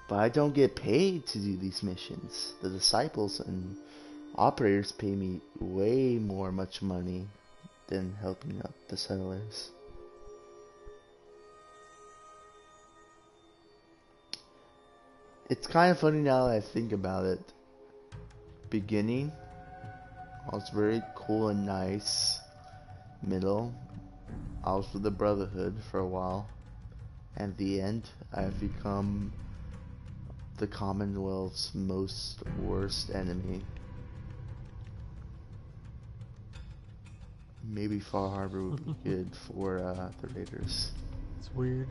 But I don't get paid to do these missions. The Disciples and Operators pay me way much money than helping out the settlers. It's kind of funny now that I think about it. Beginning, I was very cool and nice. Middle, I was with the Brotherhood for a while. And at the end, I've become the Commonwealth's most worst enemy. Maybe Far Harbor would be good for the Raiders. It's weird.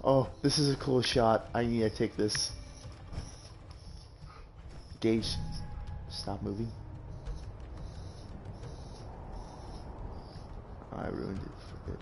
Oh, this is a cool shot. I need to take this. Gage, stop moving. I ruined it. Forget.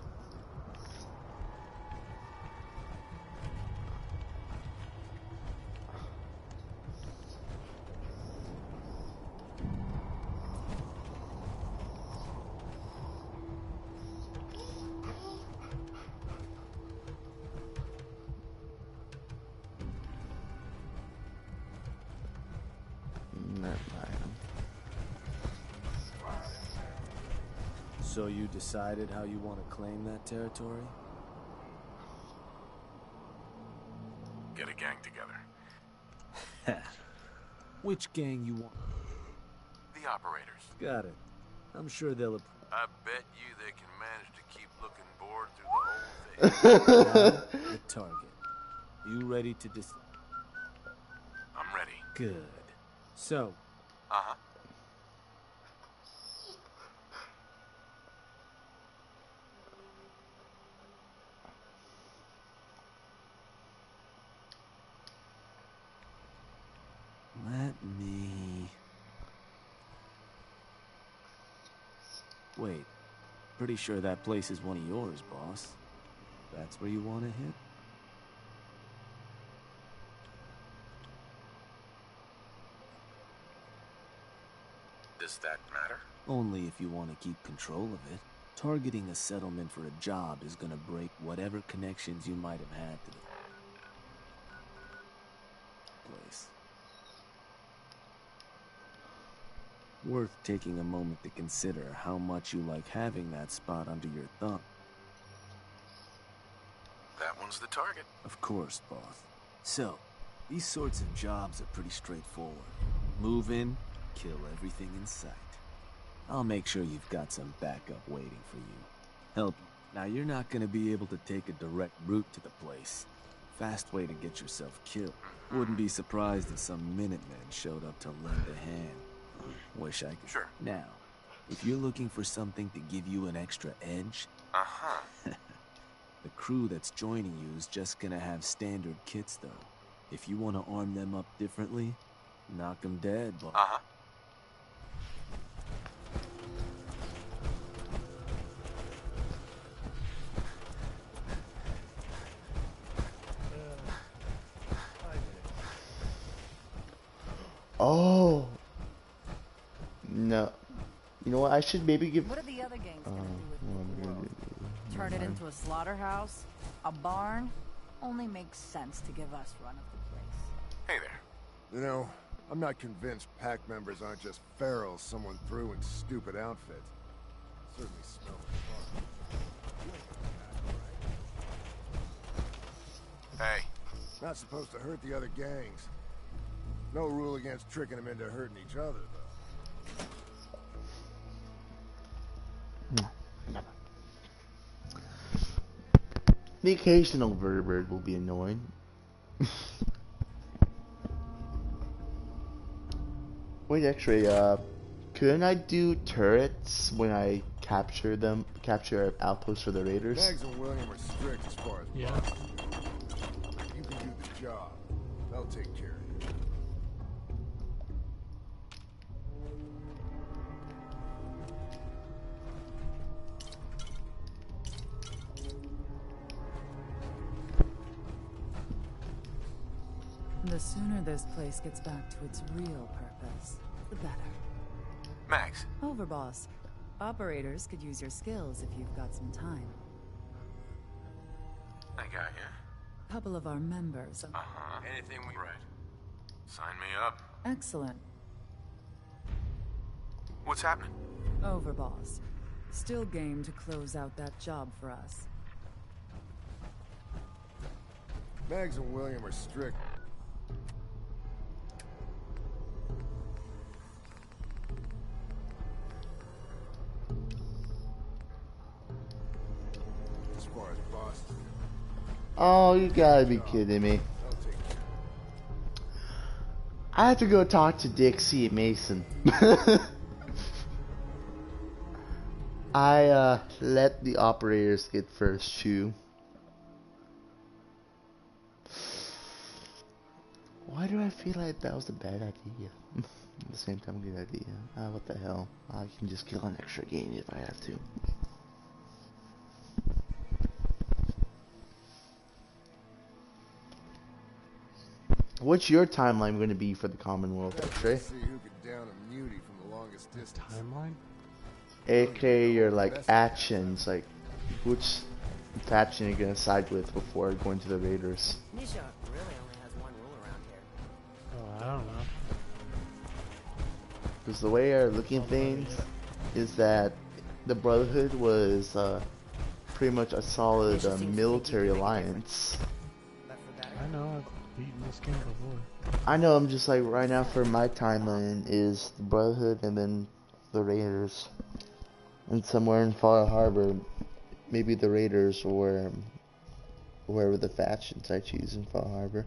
So you decided how you want to claim that territory? Get a gang together. Which gang you want? The Operators. Got it. I'm sure they'll... I bet you they can manage to keep looking bored through the whole thing. Now, the target. You ready to I'm ready. Good. So... Uh-huh. Let me... Wait. Pretty sure that place is one of yours, boss. That's where you want to hit? Does that matter? Only if you want to keep control of it. Targeting a settlement for a job is gonna break whatever connections you might have had to the place. Worth taking a moment to consider how much you like having that spot under your thumb. That one's the target. Of course, boss. So, these sorts of jobs are pretty straightforward. Move in, kill everything in sight. I'll make sure you've got some backup waiting for you. Help. Now, you're not gonna be able to take a direct route to the place. Fast way to get yourself killed. Wouldn't be surprised if some Minutemen showed up to lend a hand. Wish I could. Sure. Now, if you're looking for something to give you an extra edge, the crew that's joining you is just gonna have standard kits, though. If you want to arm them up differently, knock them dead, but... Oh. No. You know what? I should maybe give... What are the other gangs gonna do with it? Turn it into a slaughterhouse? A barn? Only makes sense to give us run of the place. Hey there. You know, I'm not convinced pack members aren't just ferals someone threw in stupid outfits. Certainly smell fun. Hey. Not supposed to hurt the other gangs. No rule against tricking them into hurting each other, though. The occasional vertibird will be annoying. Wait, actually, couldn't I do turrets when I capture outposts for the raiders? Mags and William are strict as far as possible. You can do the job. They'll take care of you. The sooner this place gets back to its real purpose, the better. Max. Overboss. Operators could use your skills if you've got some time. I got you. Couple of our members. Anything we... Right. Sign me up. Excellent. What's happening? Overboss. Still game to close out that job for us. Mags and William are strict. As far as Boston. Oh, you gotta be kidding me. I have to go talk to Dixie and Mason. I let the operators get first too. Why do I feel like that was a bad idea? At the same time, good idea. What the hell? I can just kill an extra game if I have to. What's your timeline going to be for the Commonwealth, Trey? See who could down a mutie from the longest distance. Timeline? AK, your like actions, like which faction you're gonna side with before going to the raiders. Nisha really only has one rule around here. Oh, I don't know. Because the way you're looking at things is that the Brotherhood was pretty much a solid military alliance. I know, I've beaten this game before. I know, I'm just like right now for my timeline is the Brotherhood and then the Raiders. And somewhere in Far Harbor, maybe the Raiders or wherever the factions I choose in Far Harbor.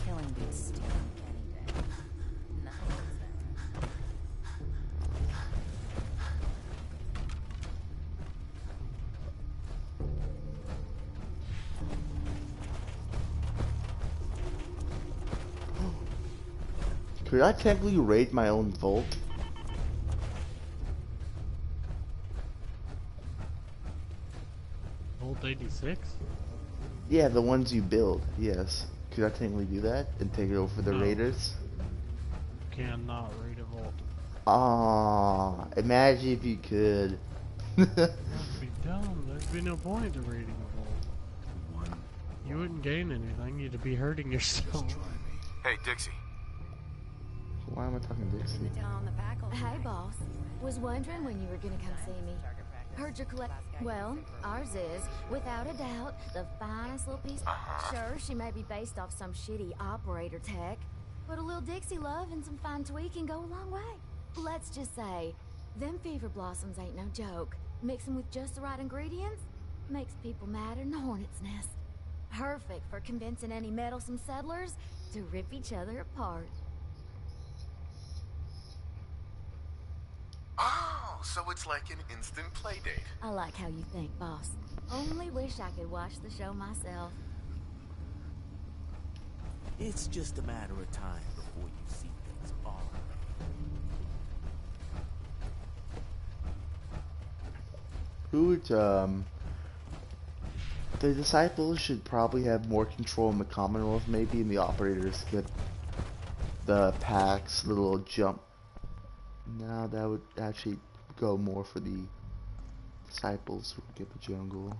Killing beats stealing any day. Nothing's there. Could I technically raid my own vault? Vault 86? Yeah, the ones you build, yes. Could I technically do that and take it over for the No. raiders? Cannot raid a vault. Ah, imagine if you could. That'd be dumb. There'd be no point to raiding a vault. You wouldn't gain anything. You'd be hurting yourself. Hey, Dixie. Why am I talking Dixie? Hey, boss. Was wondering when you were gonna come see me. Heard your well, ours is, without a doubt, the finest little piece. Sure, she may be based off some shitty operator tech, but a little Dixie love and some fine tweaking go a long way. Let's just say, them fever blossoms ain't no joke. Mix 'em with just the right ingredients, makes people madder than a hornet's nest. Perfect for convincing any meddlesome settlers to rip each other apart. Oh, so it's like an instant play date. I like how you think, boss. Only wish I could watch the show myself. It's just a matter of time before you see things all. Who would, the disciples should probably have more control in the Commonwealth, maybe, and the operators get the packs, little jump. No, that would actually go more for the disciples who would get the jungle.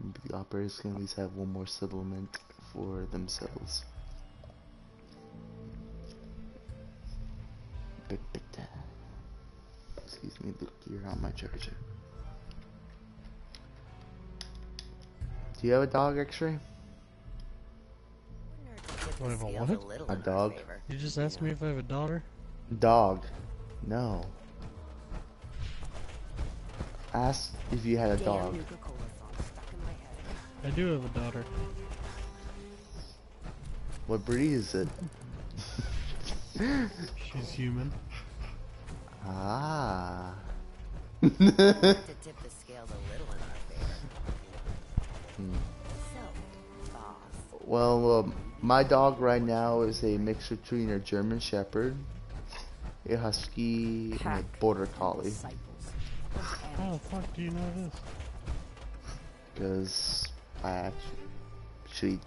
Maybe the operators can at least have one more supplement for themselves. Excuse me, look, you're on my charger. Do you have a dog, X-Ray? Do I have a what? A dog. You just asked me if I have a daughter? Dog. No. Ask if you had a dog. I do have a daughter. What breed is it? She's human. Ah. To tip the scales a little in our favor. So, boss. Well, my dog right now is a mix between a German Shepherd, a Husky, and a Border Collie. How the fuck do you know this? Because I actually,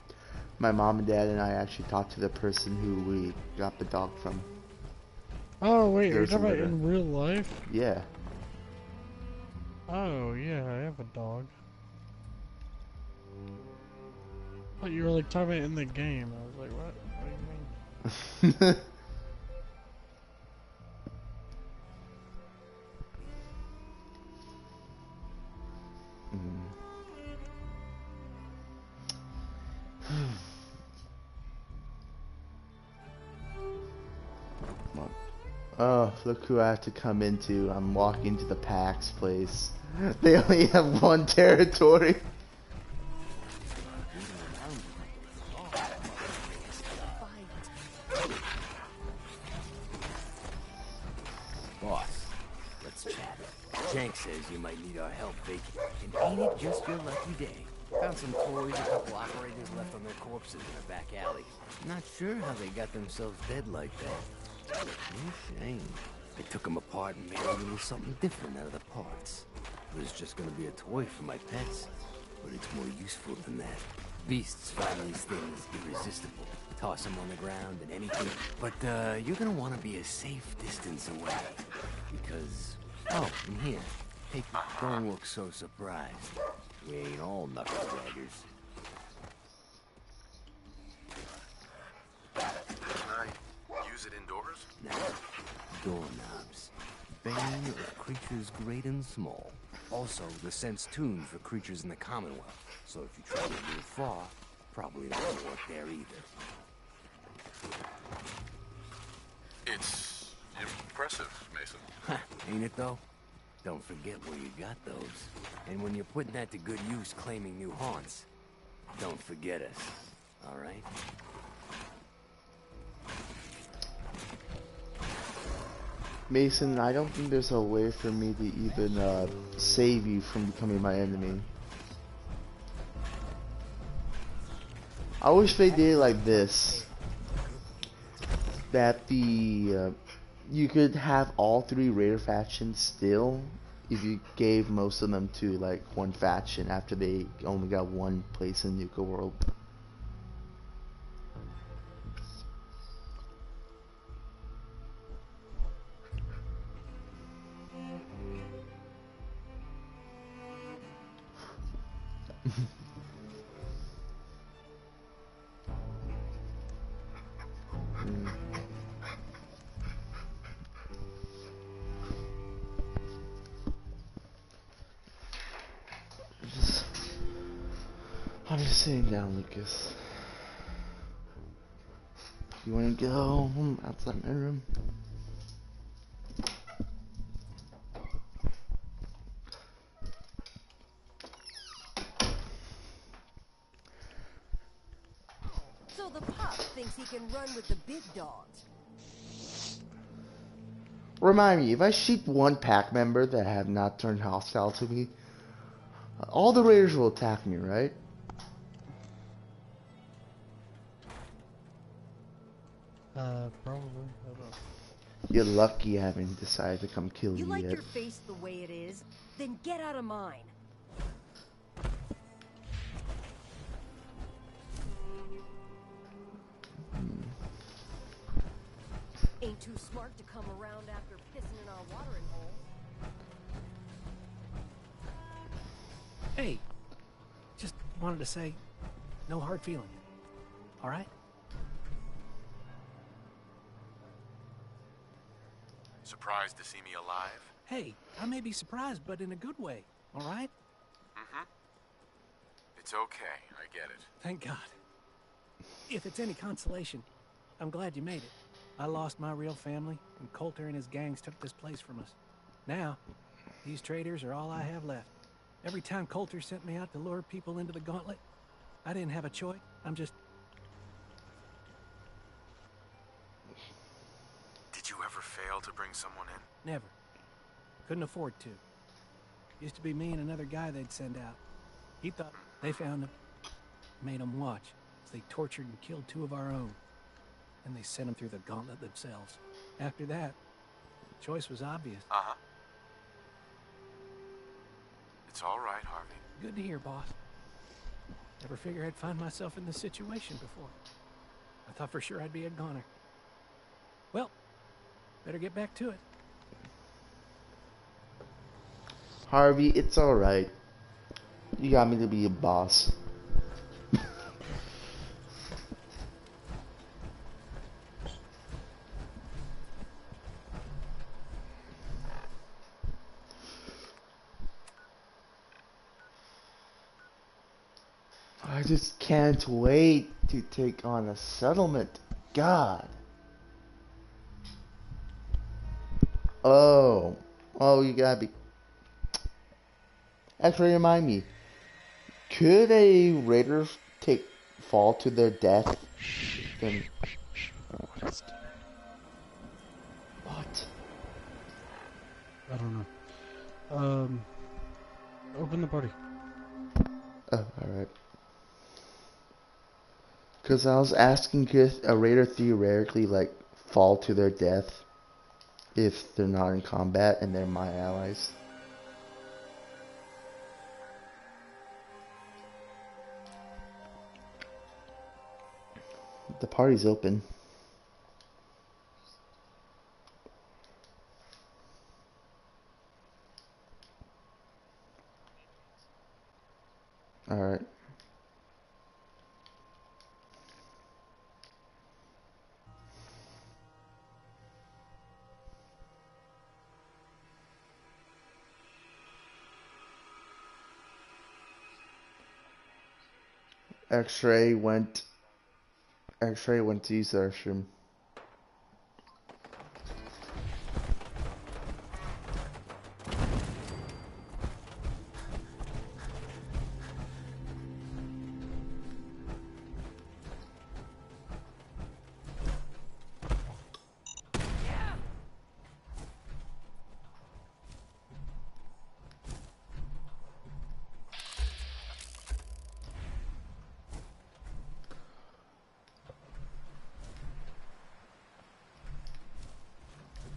my mom and dad and I actually talked to the person who we got the dog from. Oh wait, are you There's talking about another- in real life? Yeah. Oh yeah, I have a dog. But you were like talking about in the game. I was like, what? What do you mean? Oh, look who I have to come into. I'm walking into the PAX place. They only have one territory. Boss, let's chat. Shank says you might need our help vacant. And ain't it just your lucky day? Found some toys a couple operators left on their corpses in a back alley. Not sure how they got themselves dead like that. No shame. I took them apart and made a little something different out of the parts. It was just gonna be a toy for my pets, but it's more useful than that. Beasts find these things irresistible. Toss them on the ground and anything. But you're gonna want to be a safe distance away. Because, oh, and here, take it. Don't look so surprised. We ain't all knuckledraggers. Can I use it indoors? Now, doorknobs. Bane of creatures great and small. Also, the sense tuned for creatures in the Commonwealth. So if you try to move far, probably not gonna work there either. It's impressive, Mason. Ha, ain't it though? Don't forget where you got those. And when you're putting that to good use claiming new haunts, don't forget us. Alright? Mason, I don't think there's a way for me to even save you from becoming my enemy. I wish they did it like this. that you could have all three Raider factions still if you gave most of them to like one faction after they only got one place in Nuka World. I'm just sitting down, Lucas. You wanna go outside my room? So the pup thinks he can run with the big dogs. Remind me, if I shoot one pack member that have not turned hostile to me, all the Raiders will attack me, right? Probably. I don't know. You're lucky I haven't decided to come kill You you like yet. your face the way it is? Then get out of mine. Ain't too smart to come around after pissing in our watering hole. Hey, just wanted to say, no hard feelings. All right? Surprised to see me alive? Hey, I may be surprised, but in a good way. All right? Mm-hmm. It's okay. I get it. Thank God. If it's any consolation, I'm glad you made it. I lost my real family, and Coulter and his gangs took this place from us. Now, these traitors are all I have left. Every time Coulter sent me out to lure people into the gauntlet, I didn't have a choice. I'm just... Did you ever fail to bring someone in? Never. Couldn't afford to. Used to be me and another guy they'd send out. He thought they found him. Made him watch as they tortured and killed two of our own. And they sent him through the gauntlet themselves. After that, the choice was obvious. Uh-huh. It's all right, Harvey. Good to hear, boss. Never figured I'd find myself in this situation before. I thought for sure I'd be a goner. Well, better get back to it. Harvey, it's alright. You got me to be a boss. I just can't wait to take on a settlement. God. Oh, you gotta be. Actually, remind me. Could a Raider fall to their death? Then what? I don't know. Open the party. Oh, alright. Because I was asking, could a Raider theoretically, like, fall to their death if they're not in combat and they're my allies? The party's open. Alright. X-Ray went to use the restroom.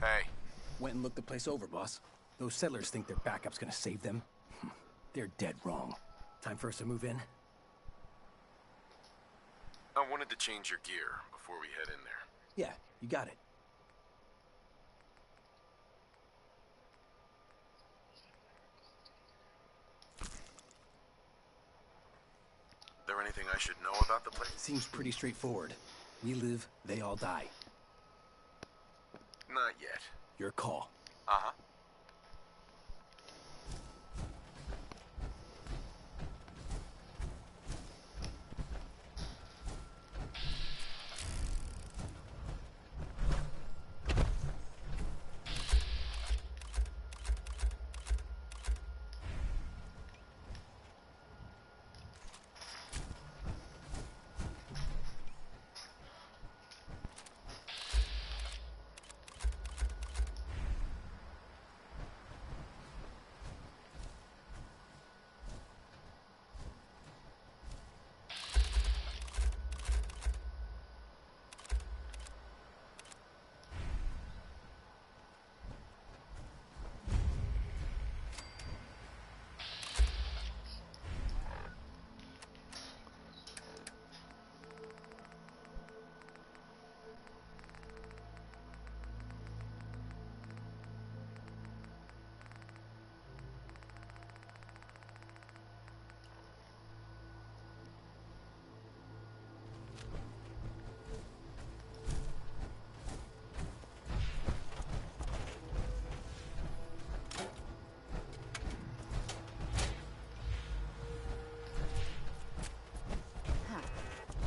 Hey. Went and looked the place over, boss. Those settlers think their backup's gonna save them. They're dead wrong. Time for us to move in? I wanted to change your gear before we head in there. Yeah, you got it. There anything I should know about the place? Seems pretty straightforward. We live, they all die. Not yet. Your call. Uh-huh.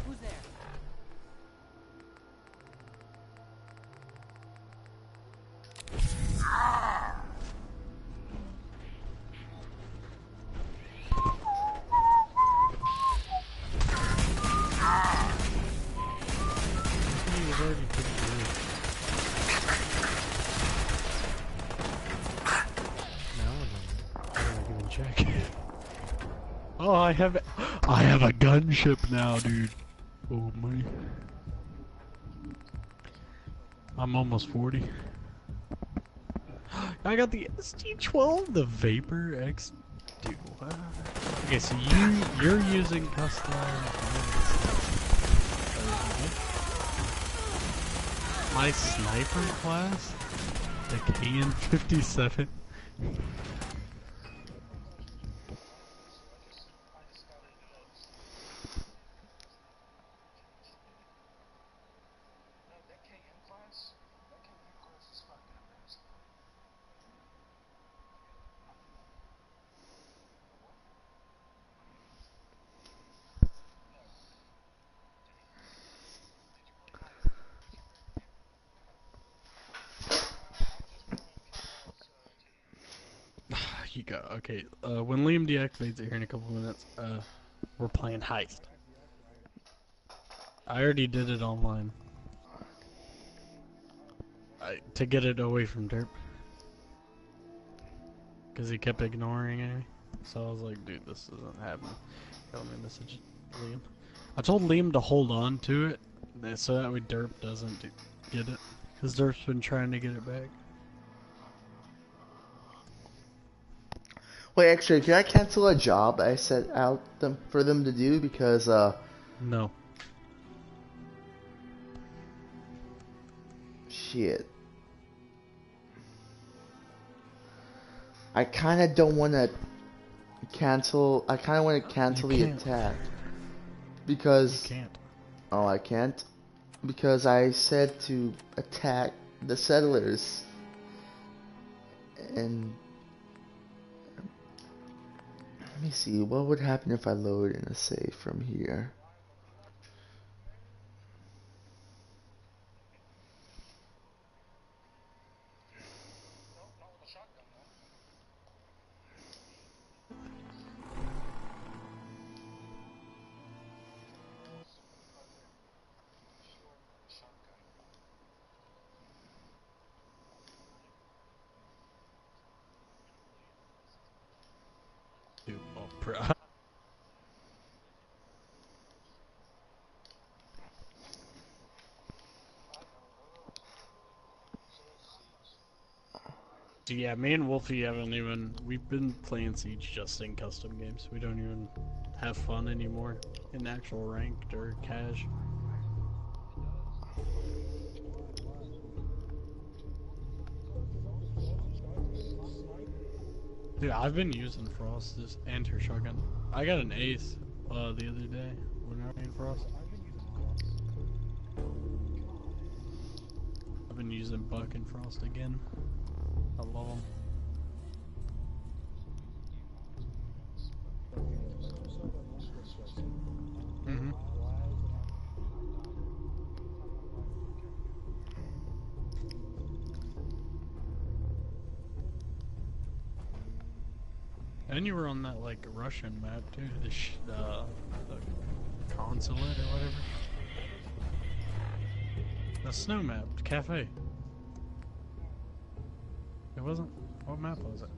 Who's there? He was already pretty good. Now I don't even check. Oh, I have a gunship now, dude. Oh my. I'm almost 40. I got the SG-12, the Vapor X. Dude, what? Okay, so you're using custom. My sniper class, the KN-57. You go. Okay, when Liam deactivates it here in a couple minutes, we're playing Heist. I already did it online. To get it away from Derp. Because he kept ignoring me. So I was like, dude, this isn't happening. Got me a message, Liam. I told Liam to hold on to it, so that way Derp doesn't get it. Because Derp's been trying to get it back. Wait, actually, can I cancel a job I set out for them to do? Because, No. Shit. I kind of don't want to cancel. I kind of want to cancel the attack. Because... You can't. Oh, I can't? Because I said to attack the settlers. And... Let me see, what would happen if I load in a save from here? Dude, oh, bro. Yeah, me and Wolfie haven't even... We've been playing Siege just in custom games. We don't even have fun anymore in actual ranked or cash. Dude, I've been using Frost and her shotgun. I got an ace the other day when I was in Frost. I've been using Buck and Frost again. I love them. And you were on that like Russian map too, the consulate or whatever. The snow map, cafe. It wasn't. What map was it?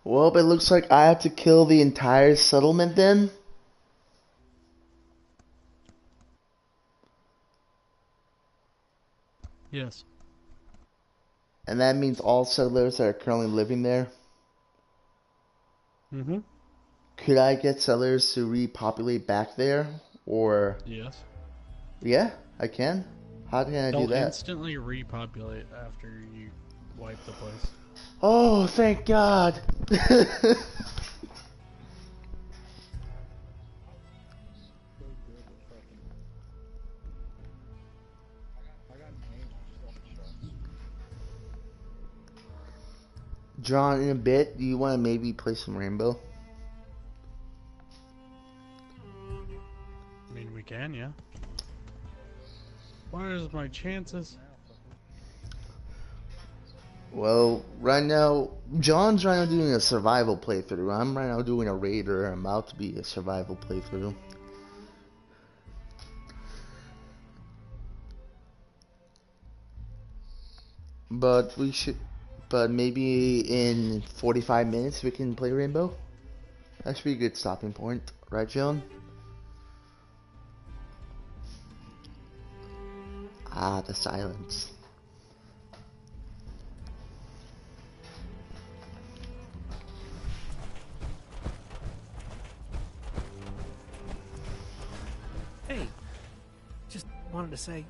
Well, it looks like I have to kill the entire settlement then. Yes. And that means all settlers that are currently living there. Mm-hmm. Could I get settlers to repopulate back there? Or... Yes. Yeah, I can. How can I do that? They'll instantly repopulate after you wipe the place. Oh, thank God. John, in a bit, do you want to maybe play some Rainbow? I mean, we can, yeah. What is my chances? Well, right now, John's right now doing a survival playthrough. I'm right now doing a raider. I'm about to be a survival playthrough. But we should... But maybe in 45 minutes we can play Rainbow. That should be a good stopping point. Right, John? Ah, the silence. Hey, just wanted to say,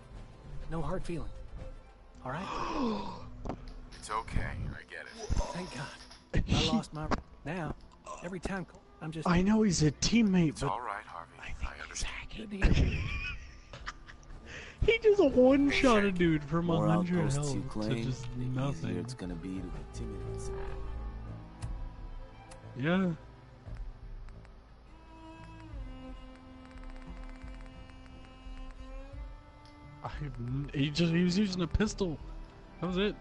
no hard feeling. All right? It's okay, I get it. Thank God. I lost my... Now, every time I'm just... I know he's a teammate, It's but... all right, Harvey. I understand. He just one-shot a dude from More 100 outposts health you to claim, just the nothing. easier it's gonna be to intimidate someone. Yeah. He was using a pistol. That was it.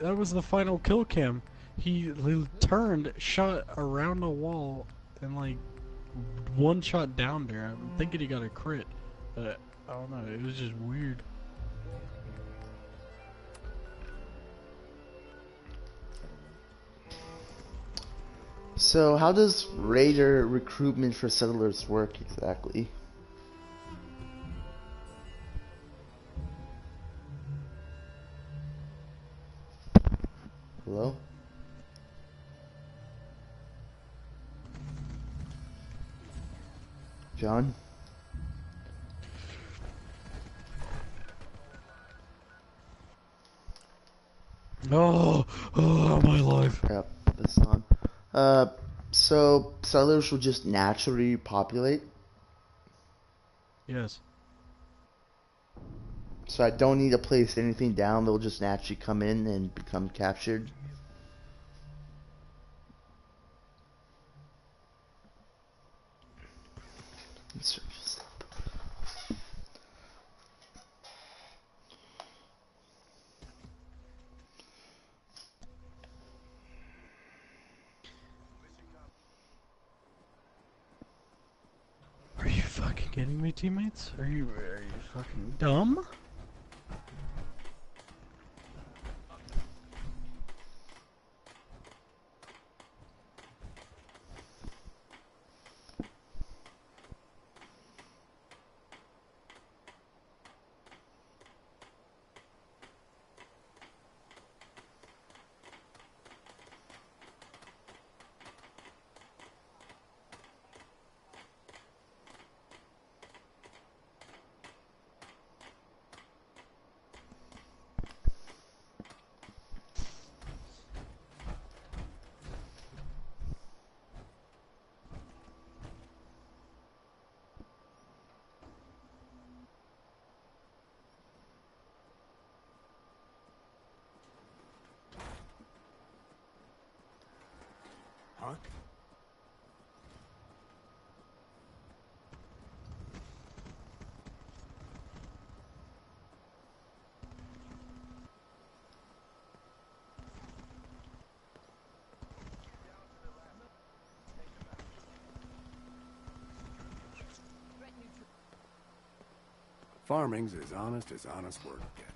That was the final kill cam. He turned, shot around the wall, and like one shot down there. I'm thinking he got a crit, but I don't know. It was just weird. So, how does raider recruitment for settlers work exactly? Hello? John? Oh, my life. Yep, that's on. So settlers will just naturally populate? Yes. So I don't need to place anything down, they'll just naturally come in and become captured? Are you fucking kidding me, teammates? Are you fucking dumb? Huh? Farming's as honest work gets.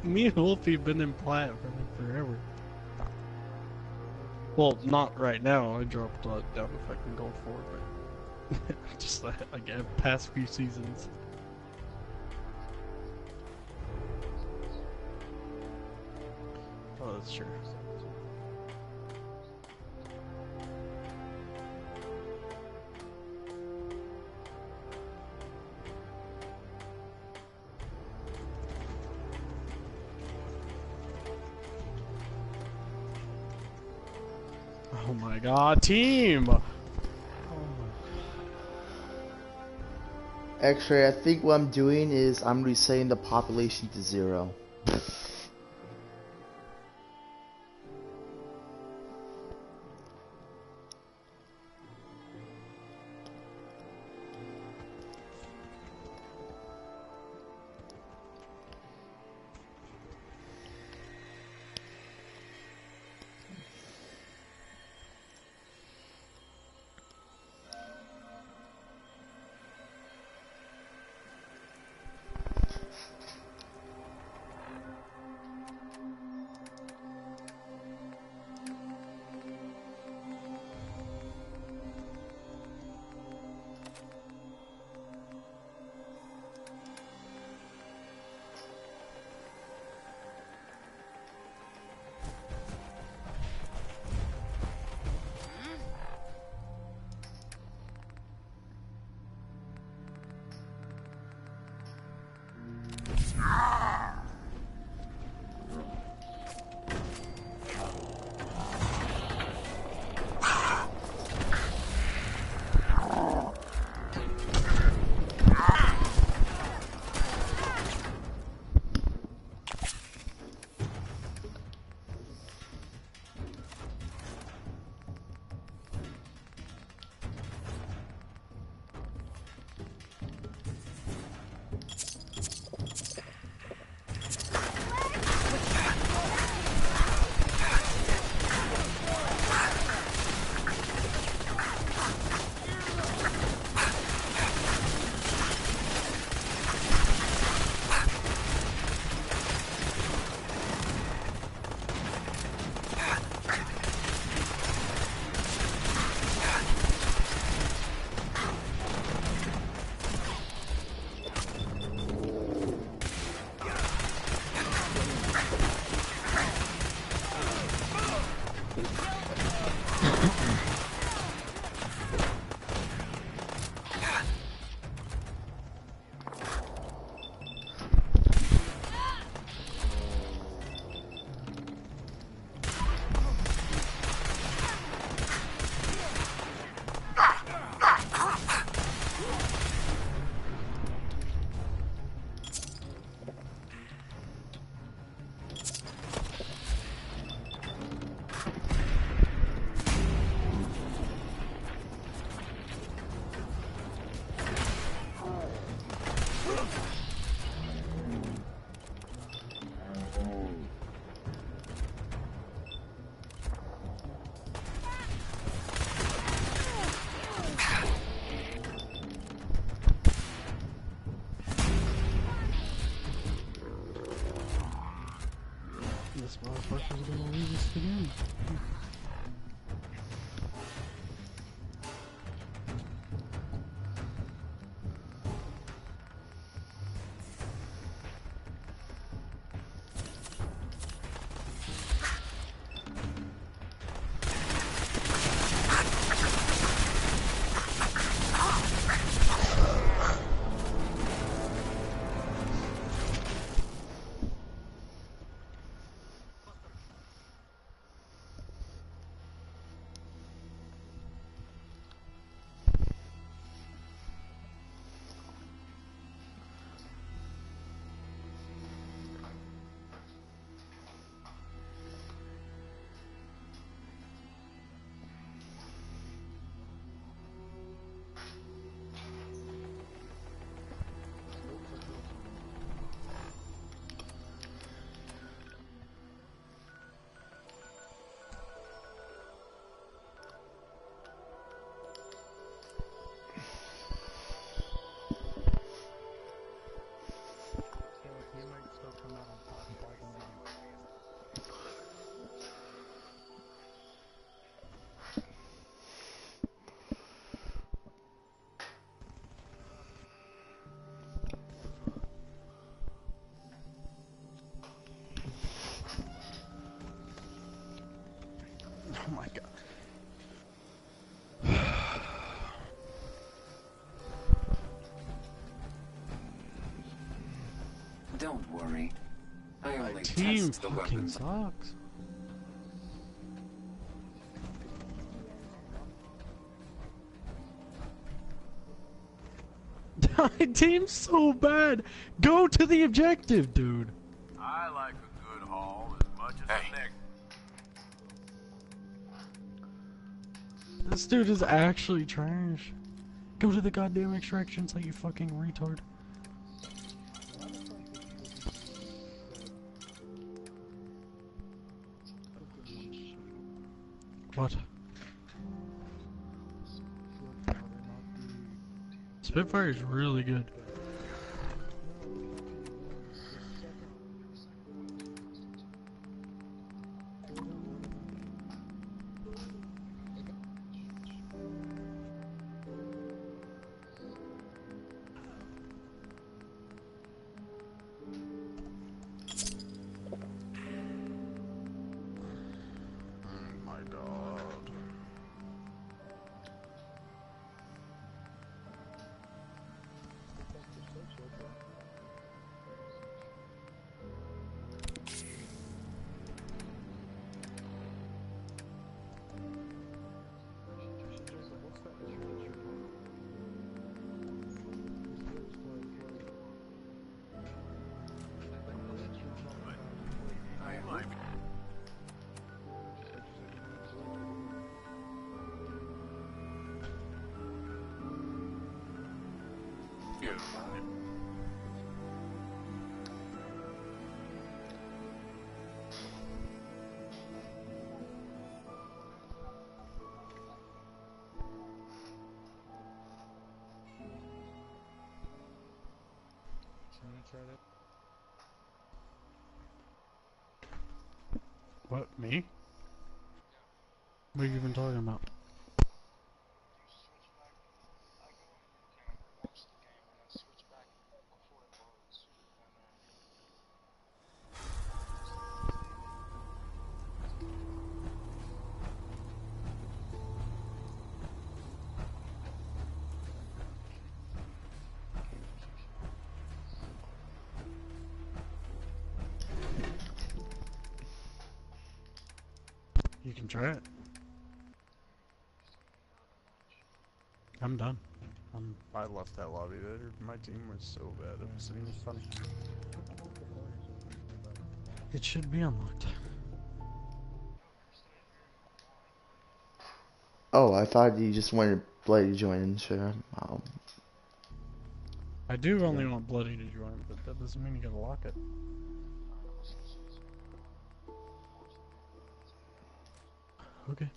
Me and Wolfie have been in Platt for like forever. Well, not right now. I dropped down if I can go forward, but just like past few seasons. Oh, that's true. Oh my god, team! X-Ray, I think what I'm doing is I'm resetting the population to 0. motherfucker's gonna lose this again. Oh my god. Don't worry. I My only team test the fucking weapons. sucks. My team's so bad. Go to the objective, dude. I like a good haul as much as the next. This dude is actually trash. Go to the goddamn extraction site, you fucking retard. What? Spitfire is really good. What, me? What are you even talking about? You can try it. I'm done. I left that lobby there. My team was so bad. It wasn't even funny. It should be unlocked. Oh, I thought you just wanted Bloody to join in, sure. I do only want Bloody to join, but that doesn't mean you gotta lock it. Okay.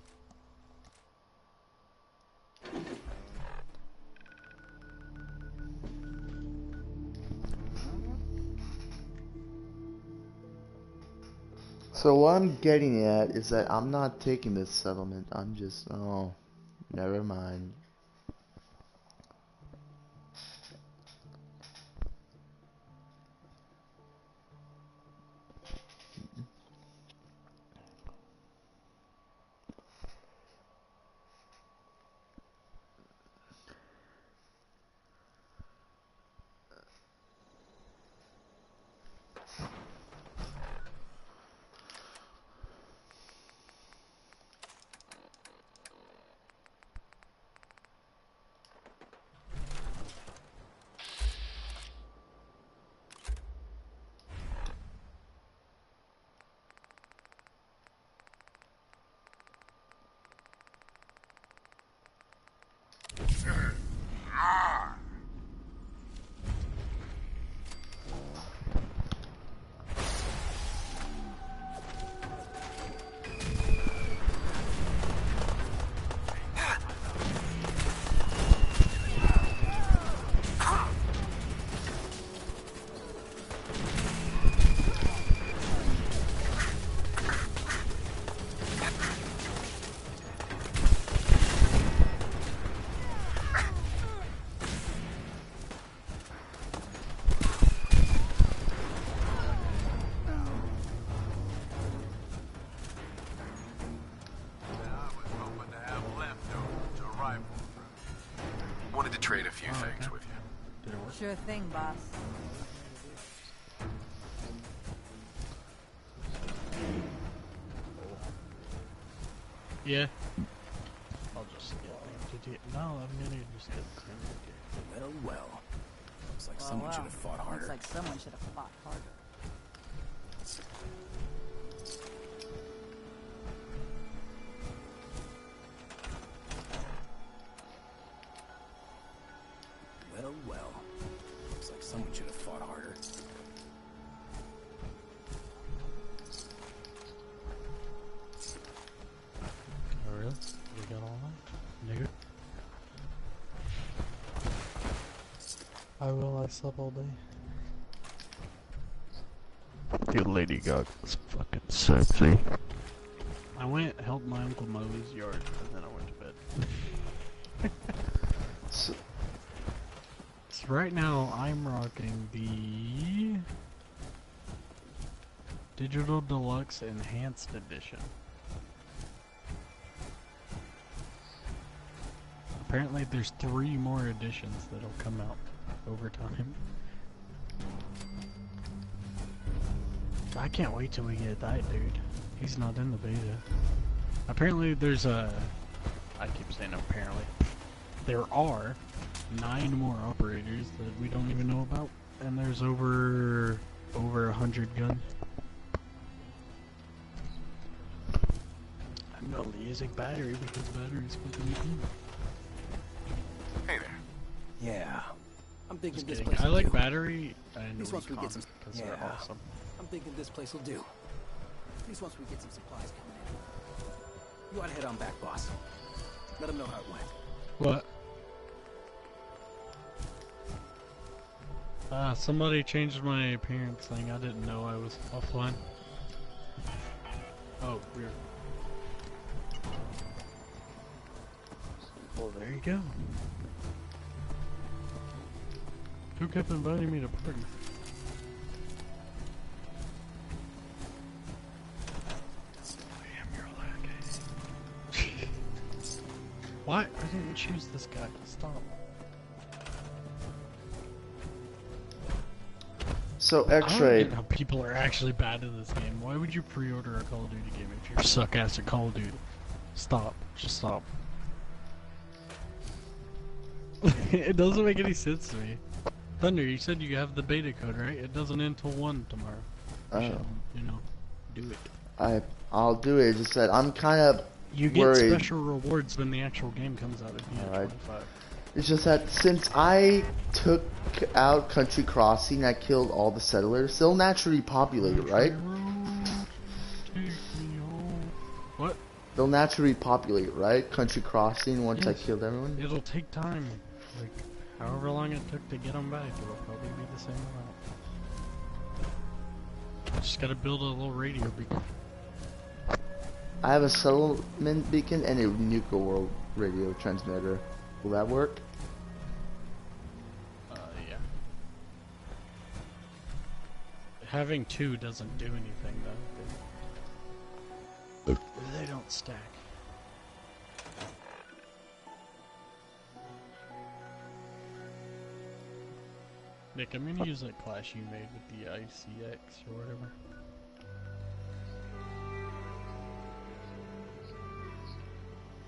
So what I'm getting at is that I'm not taking this settlement. I'm just, oh, never mind. Wanted to trade a few things with you. Sure thing, boss. Yeah. I'll just get no, I'm gonna just get the Well. Looks like someone should have fought harder. Looks like someone should have fought harder. Well. Looks like someone should have fought harder. Oh, really? We got all that? Nigga. I slept all day. Dude, Lady Gaga's fucking sexy. I went helped my Uncle mow his yard, and then I went to bed. So right now, I'm rocking the Digital Deluxe Enhanced Edition. Apparently there's 3 more editions that'll come out over time. I can't wait till we get that dude. He's not in the beta. Apparently there's a... I keep saying apparently. There are 9 more operators that we don't even know about. And there's over 100 guns. I'm only using battery because battery's fucking good. Hey there. Yeah. I'm thinking this kidding. place I will like do. battery and At least once we get some, because they're awesome. I'm thinking this place will do. At least once we get some supplies coming in. You ought to head on back, boss. Let him know how it went. What? Somebody changed my appearance thing. I didn't know I was offline. Oh, weird. Well, there you go. Who kept inviting me to party? Damn, you're lagging. Why? I didn't choose this guy. Stop. So I don't X-Ray. get how people are actually bad in this game. Why would you pre-order a Call of Duty game if you suck ass at Call of Duty? Stop. Just stop. It doesn't make any sense to me. Thunder, you said you have the beta code, right? It doesn't end till 1 tomorrow. You should, you know, do it. I'll do it. It's just that I'm kind of You get worried. special rewards when the actual game comes out if you have 25. It's just that since I took out Country Crossing, I killed all the settlers. They'll naturally populate it, right? What? They'll naturally populate it, right? Country Crossing once I Yes. killed everyone. It'll take time. Like, however long it took to get them back, it'll probably be the same amount. Just gotta build a little radio beacon. I have a settlement beacon and a Nuka World radio transmitter. Will that work? Yeah. Having two doesn't do anything though. They don't stack. Nick, I'm gonna use that class you made with the ICX or whatever.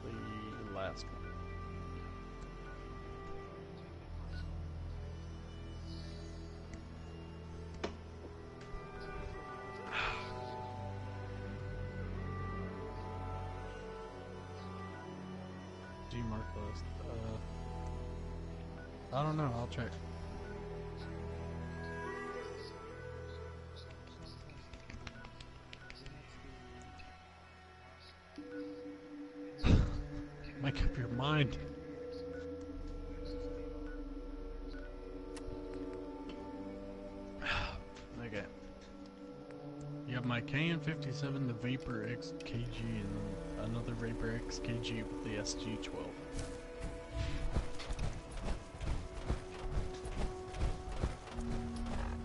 The last one. G-mark list. I don't know, I'll check. Make up your mind. Okay. You have my KN57, the Vapor XKG, and another Vapor XKG with the SG-12.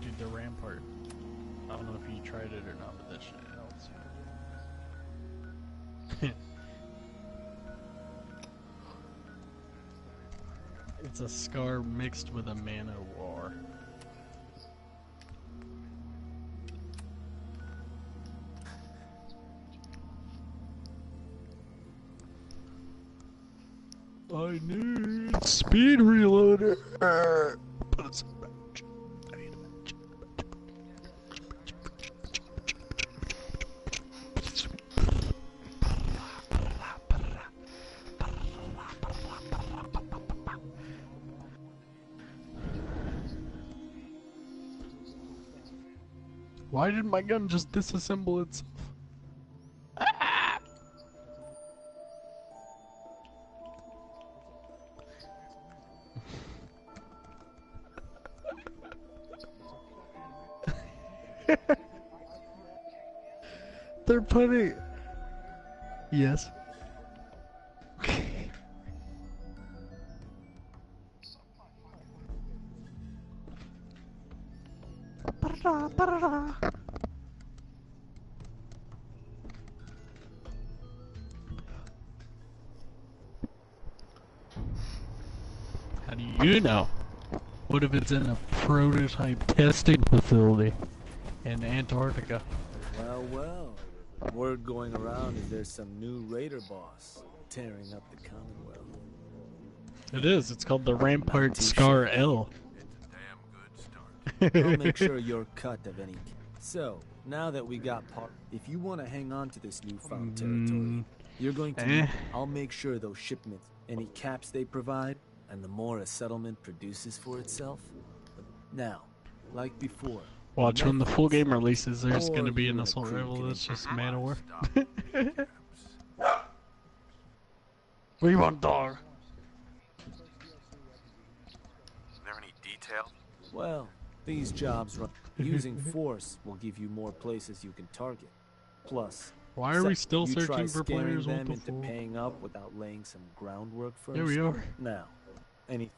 Dude, the Rampart. I don't know if you tried it or not, but that shit helps. It's a Scar mixed with a Man-O-War. I need speed reloader. Put it some match. I need a match. Why did my gun just disassemble itself? They're putting... Yes. How do you know? What if it's in a prototype testing facility in Antarctica? Well, well. Word going around is there's some new raider boss tearing up the Commonwealth. It is. It's called the Rampart Scar L. I'll make sure you're cut of any. So, now that we got part, if you want to hang on to this newfound territory, you're going to. I'll make sure those shipments, any caps they provide, and the more a settlement produces for itself. Now, like before. Watch when the full game releases, there's gonna be an assault rifle that's just Man-O-War. We want dog. Is there any detail? Well, these jobs run. Using force will give you more places you can target. Plus, why are we still you searching try for scaring players? What them the into fuck? paying up without laying some groundwork first. There we are. Now, any.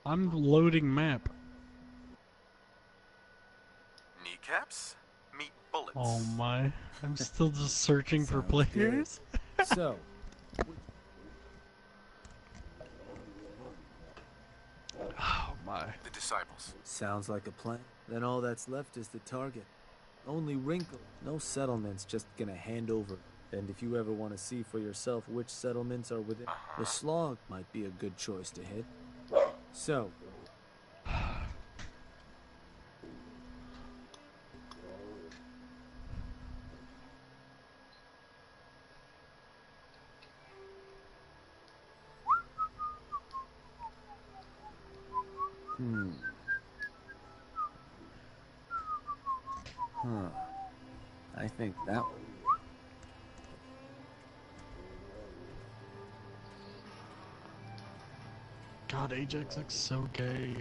I'm loading map. Kneecaps? Meet bullets. Oh my. I'm still just searching for players. So. Oh my. The disciples. Sounds like a plan. Then all that's left is the target. Only wrinkle. No settlements just gonna hand over. And if you ever want to see for yourself which settlements are within, the Slog might be a good choice to hit. So. I think that one. God, Ajax looks so gay.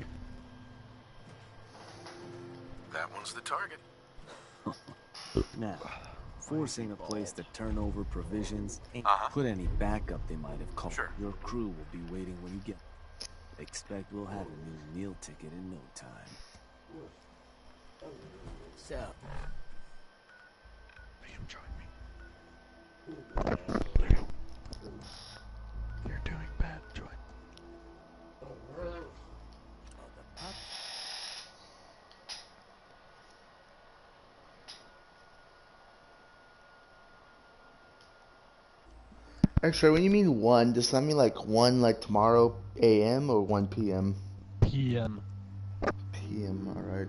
That one's the target. Now, Forcing a place to turn over provisions ain't put any backup they might have called. Sure. Your crew will be waiting when you get. Expect we'll have a new meal ticket in no time. So, Liam, join me. Liam. You're doing bad, join. Actually, when you mean 1, does that mean like 1 like tomorrow AM or 1 PM? PM. PM, alright.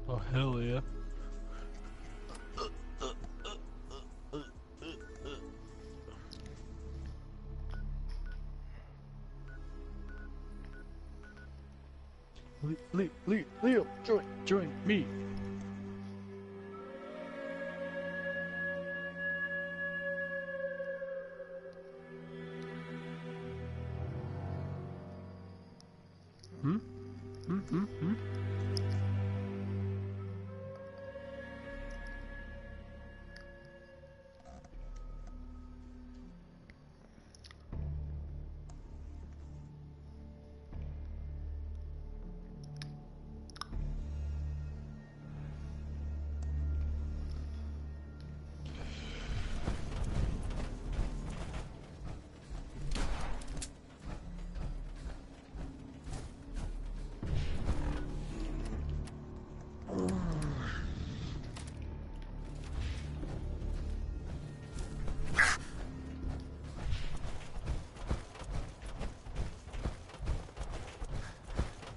Oh, hell yeah. Leo, join me. Hmm? Hmm?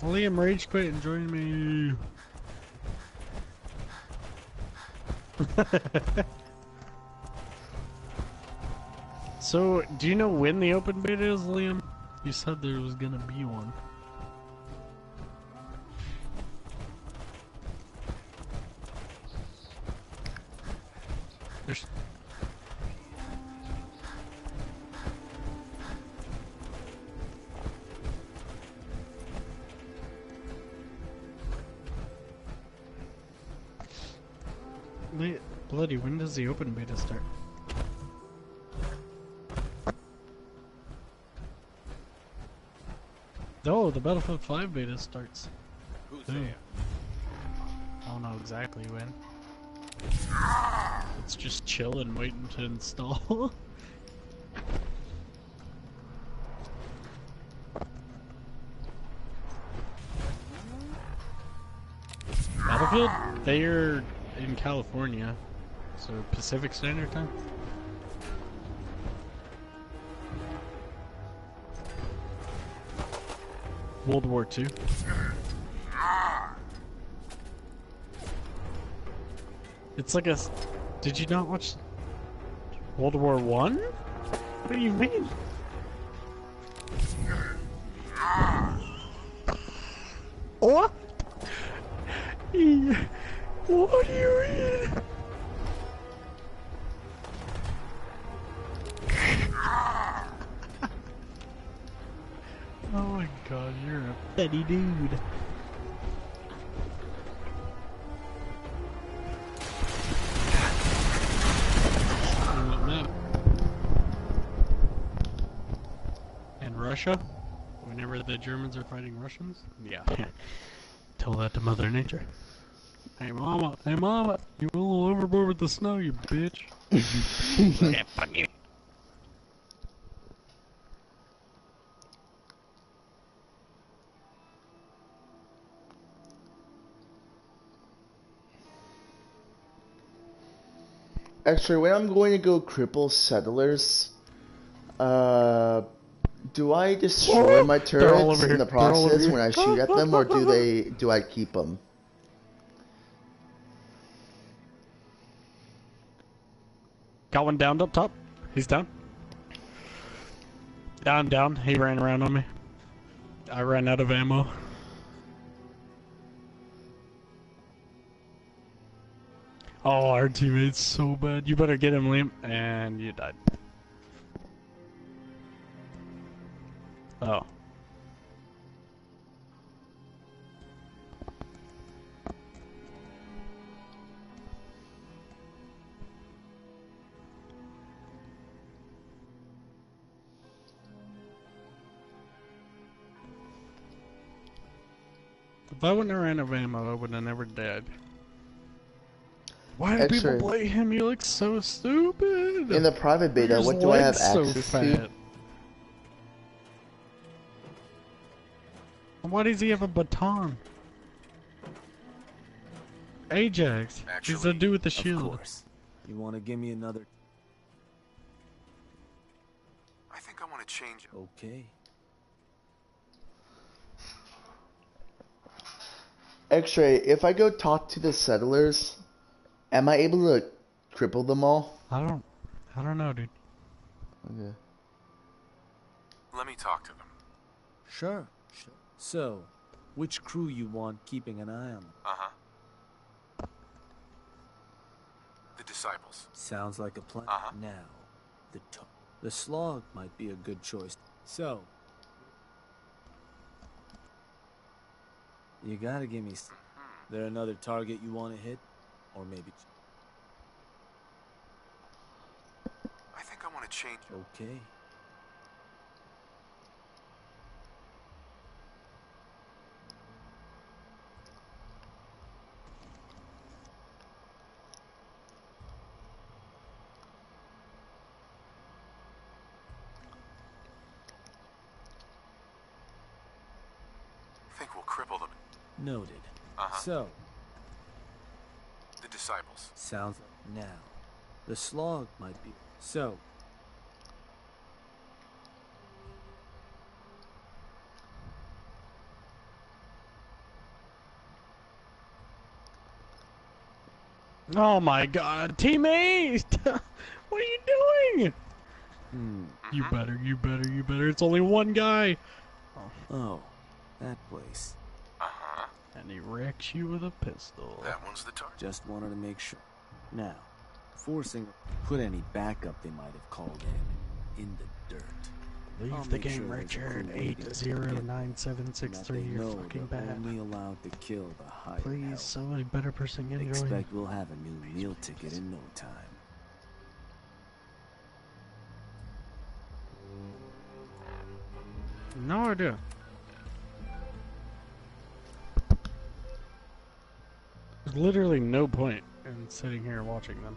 Liam, rage quit and join me. So, do you know when the open beta is, Liam? You said there was gonna be one. There's... Bloody, when does the open beta start? Oh, the Battlefield 5 beta starts. Who's Soon. there? I don't know exactly when. It's just chilling, waiting to install. Battlefield? They're in California, so Pacific Standard Time. World War II. It's like a... Did you not watch World War One? What do you mean? What? What do you mean? Oh my god, you're a petty dude. And Russia? Whenever the Germans are fighting Russians? Yeah. Tell that to Mother Nature. Hey mama, you went a little overboard with the snow, you bitch. Yeah, fuck you. Actually, when I'm going to go cripple settlers, do I destroy my turrets in the process when I shoot at them, or do I keep them? Got one down up top. He's down. Down, down. He ran around on me. I ran out of ammo. Oh, our teammate's so bad. You better get him, Liam. And you died. Oh. If I wouldn't have ran out of ammo, I would have never died. Why do people play him? He looks so stupid. In the private beta, His what do I have leg's so access fat. to? Why does he have a baton? Ajax. He's the dude with the shield. Of course. You want to give me another? I think I want to change it. Okay. X-Ray, if I go talk to the settlers, am I able to cripple them all? I don't know, dude. Okay. Let me talk to them. Sure. So, which crew you want keeping an eye on? Uh-huh. The Disciples. Sounds like a plan. Uh-huh. Now, the Slog might be a good choice. So, you gotta give me. There another target you want to hit, or maybe? I think I want to change. Okay. I think we'll cripple them. Noted. Uh-huh. So, The Disciples. sounds now. The Slog might be. So, Oh my god, teammate! What are you doing? You better. It's only one guy. Oh, that place. Uh-huh. And he wrecks you with a pistol. That one's the target. Just wanted to make sure. Now, forcing put any backup they might have called in the dirt. Leave I'll the make game, sure there's a Richard. crew waiting to get 809763. that they You're know fucking they're bad. only allowed to kill the higher Please, help. somebody better person can join. Expect we'll have a new meal ticket in no time. No idea. There's literally no point in sitting here watching them.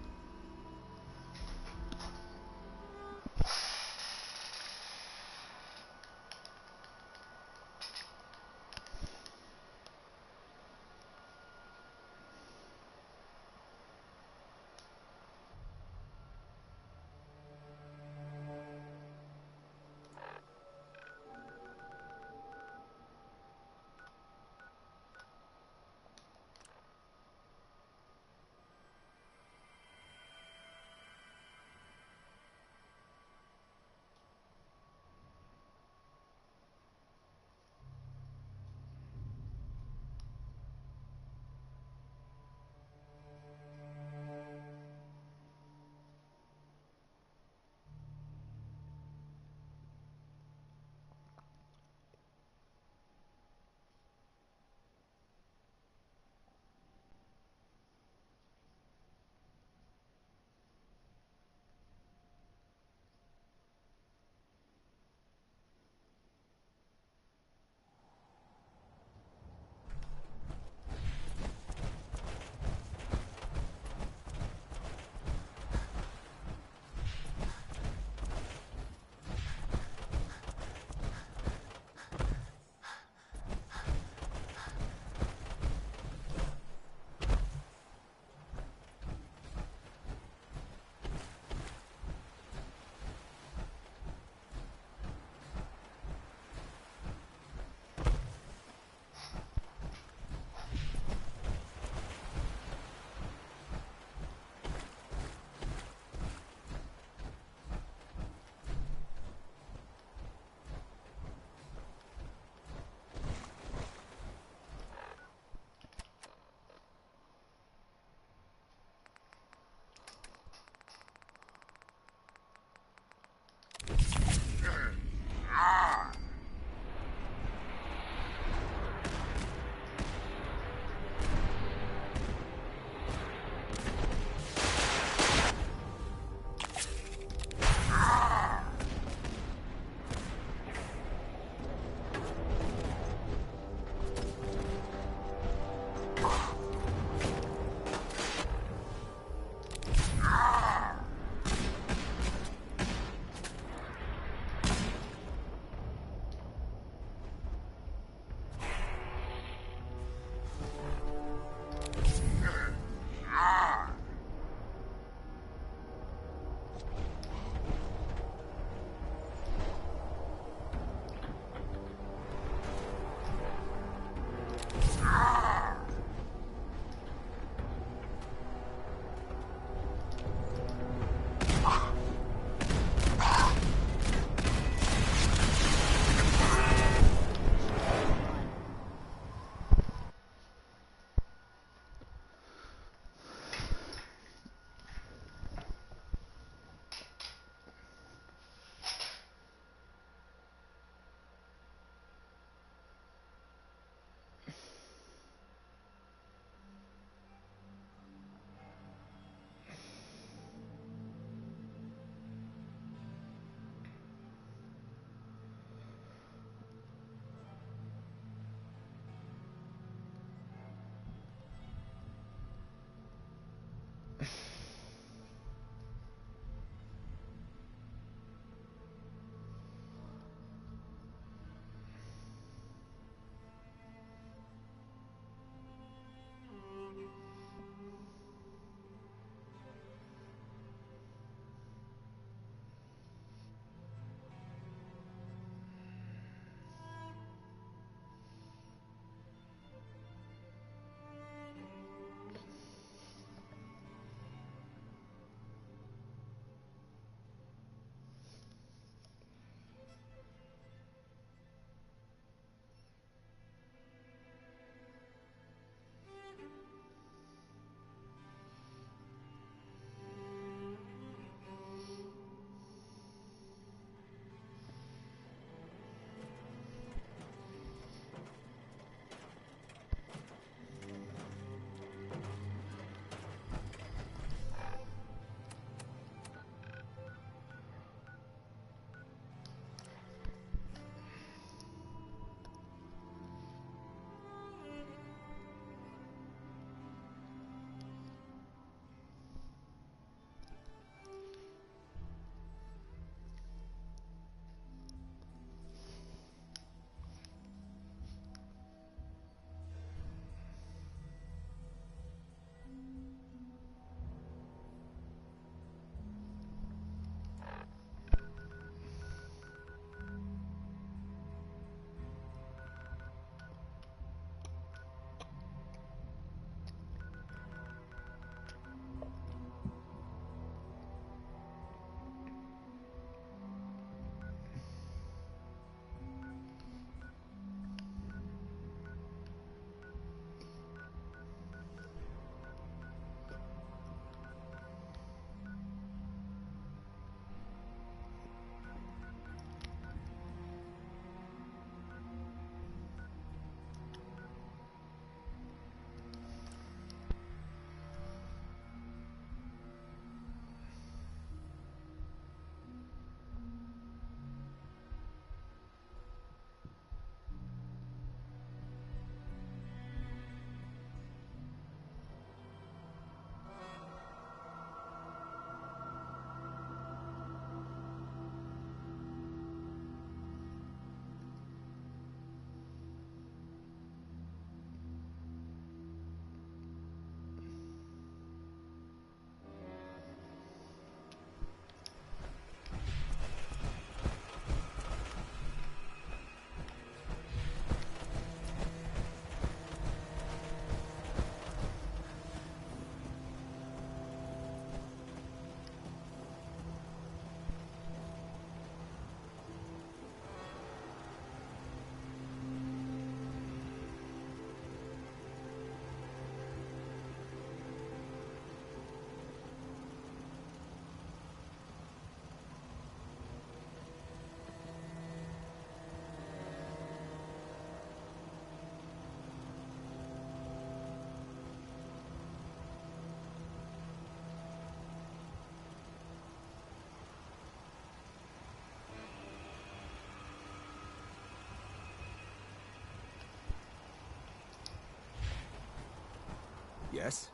Yes?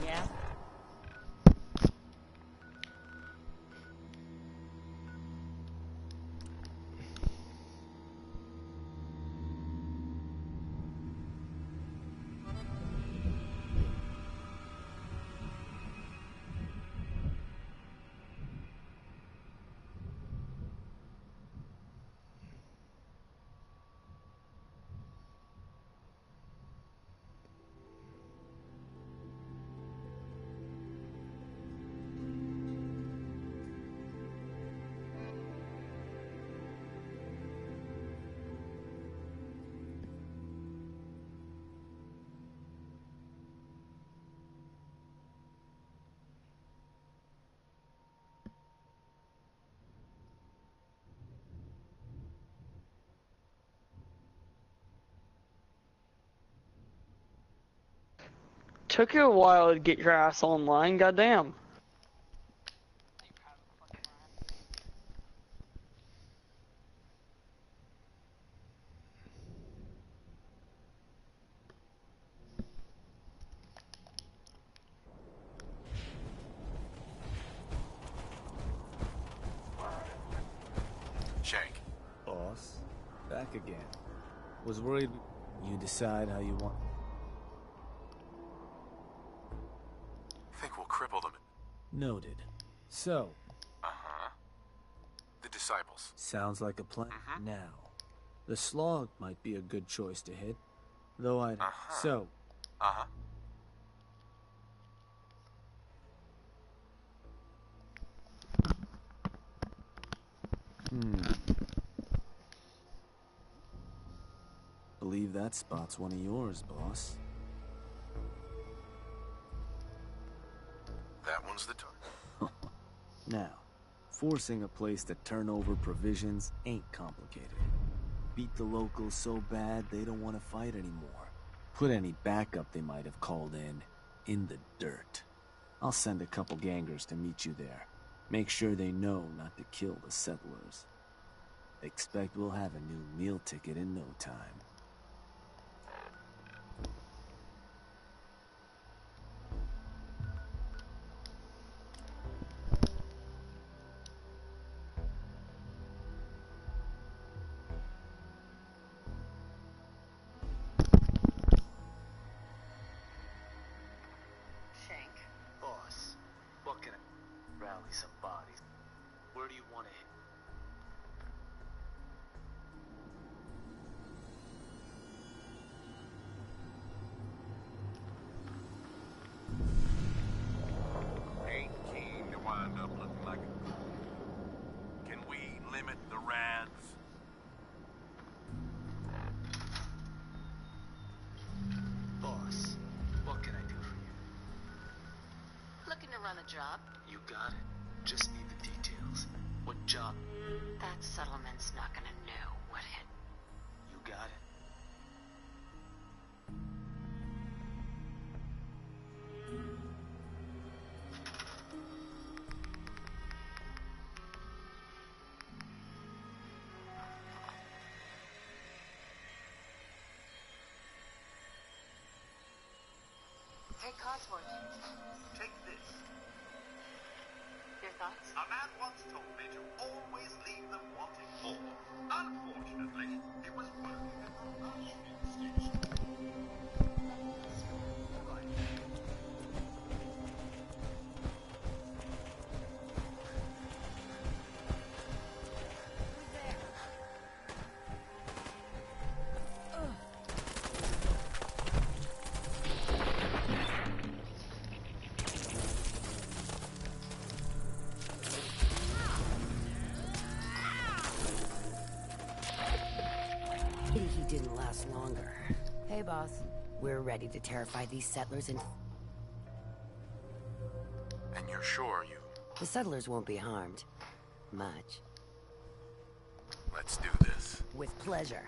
Yeah? Took you a while to get your ass online, goddamn. Shank. Boss, back again. Was worried you decide how you want. Think we'll cripple them. Noted. So, Uh-huh. The disciples. sounds like a plan. Now, the slog might be a good choice to hit, though I'd. So, Uh-huh. believe that spot's one of yours, boss. That one's the Now, forcing a place to turn over provisions ain't complicated. Beat the locals so bad they don't want to fight anymore. Put any backup they might have called in the dirt. I'll send a couple gangers to meet you there. Make sure they know not to kill the settlers. Expect we'll have a new meal ticket in no time. Boss, what can I rally some bodies? Where do you want to hit? Ain't keen to wind up looking like a... Can we limit the rads? Boss, what can I do for you? Looking to run a job? You got it. Just need the details. What job? That settlement's not gonna know what hit. You got it. Hey, Cosworth, Take this. your thoughts? A man once told me to always leave them wanting more. Unfortunately, he was working at the Auschwitz station. Pity he didn't last longer. Hey, boss. We're ready to terrify these settlers and... And you're sure you... The settlers won't be harmed. Much. Let's do this. With pleasure.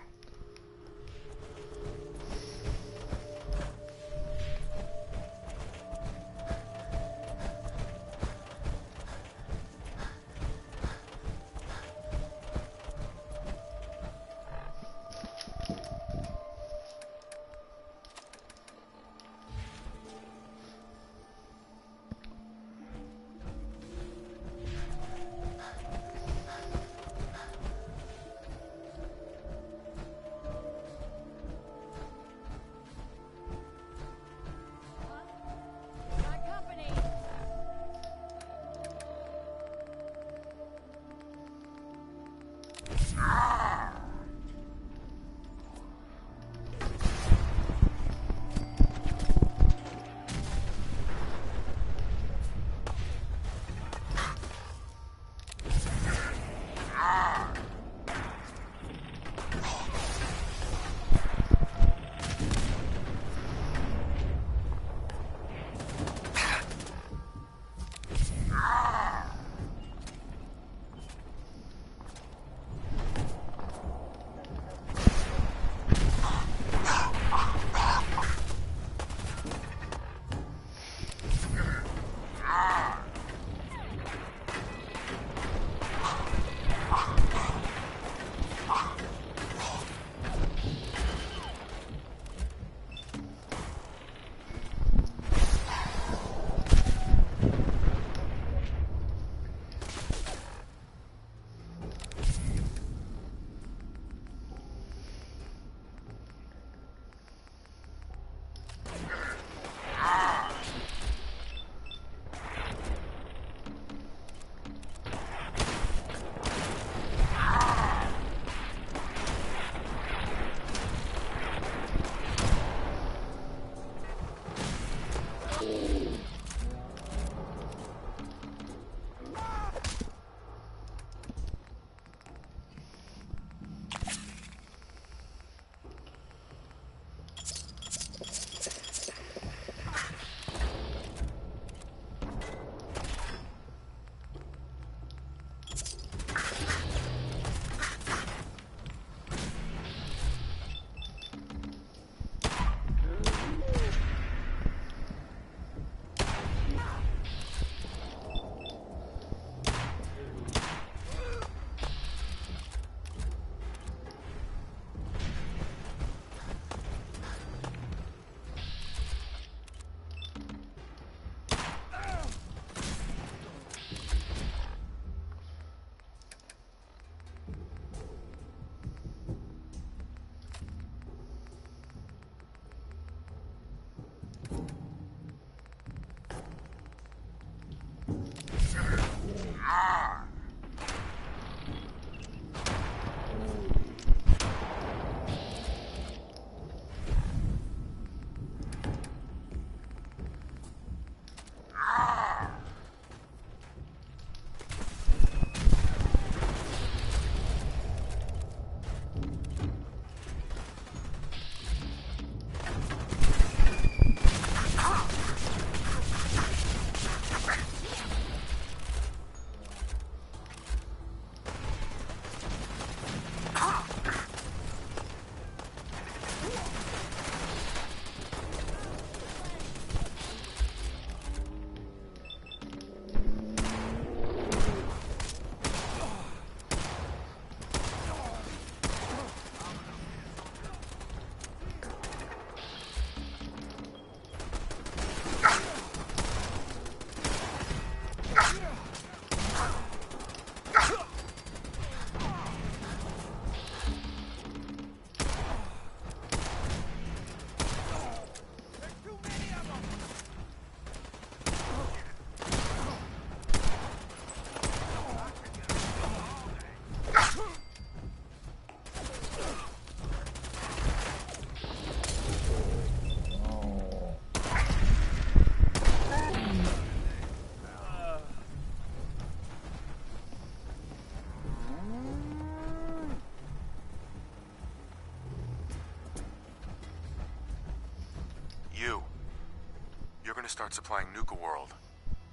Start supplying Nuka World.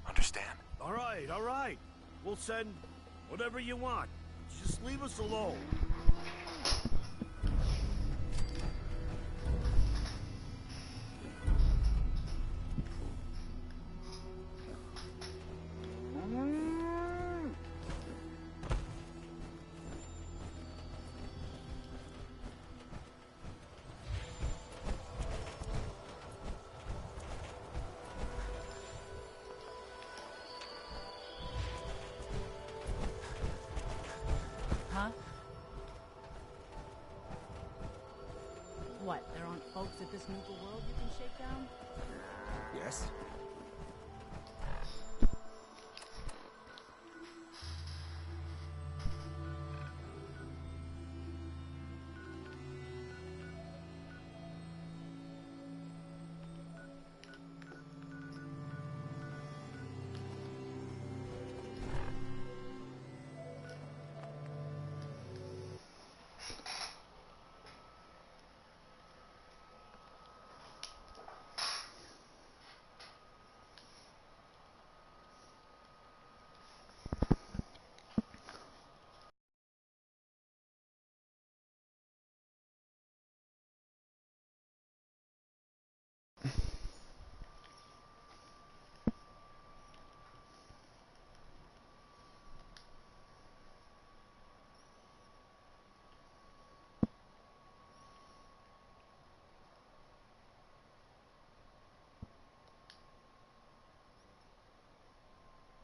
Understand? All right. We'll send whatever you want. Just leave us alone. Huh? What, there aren't folks at this Nuka world you can shake down? Yes?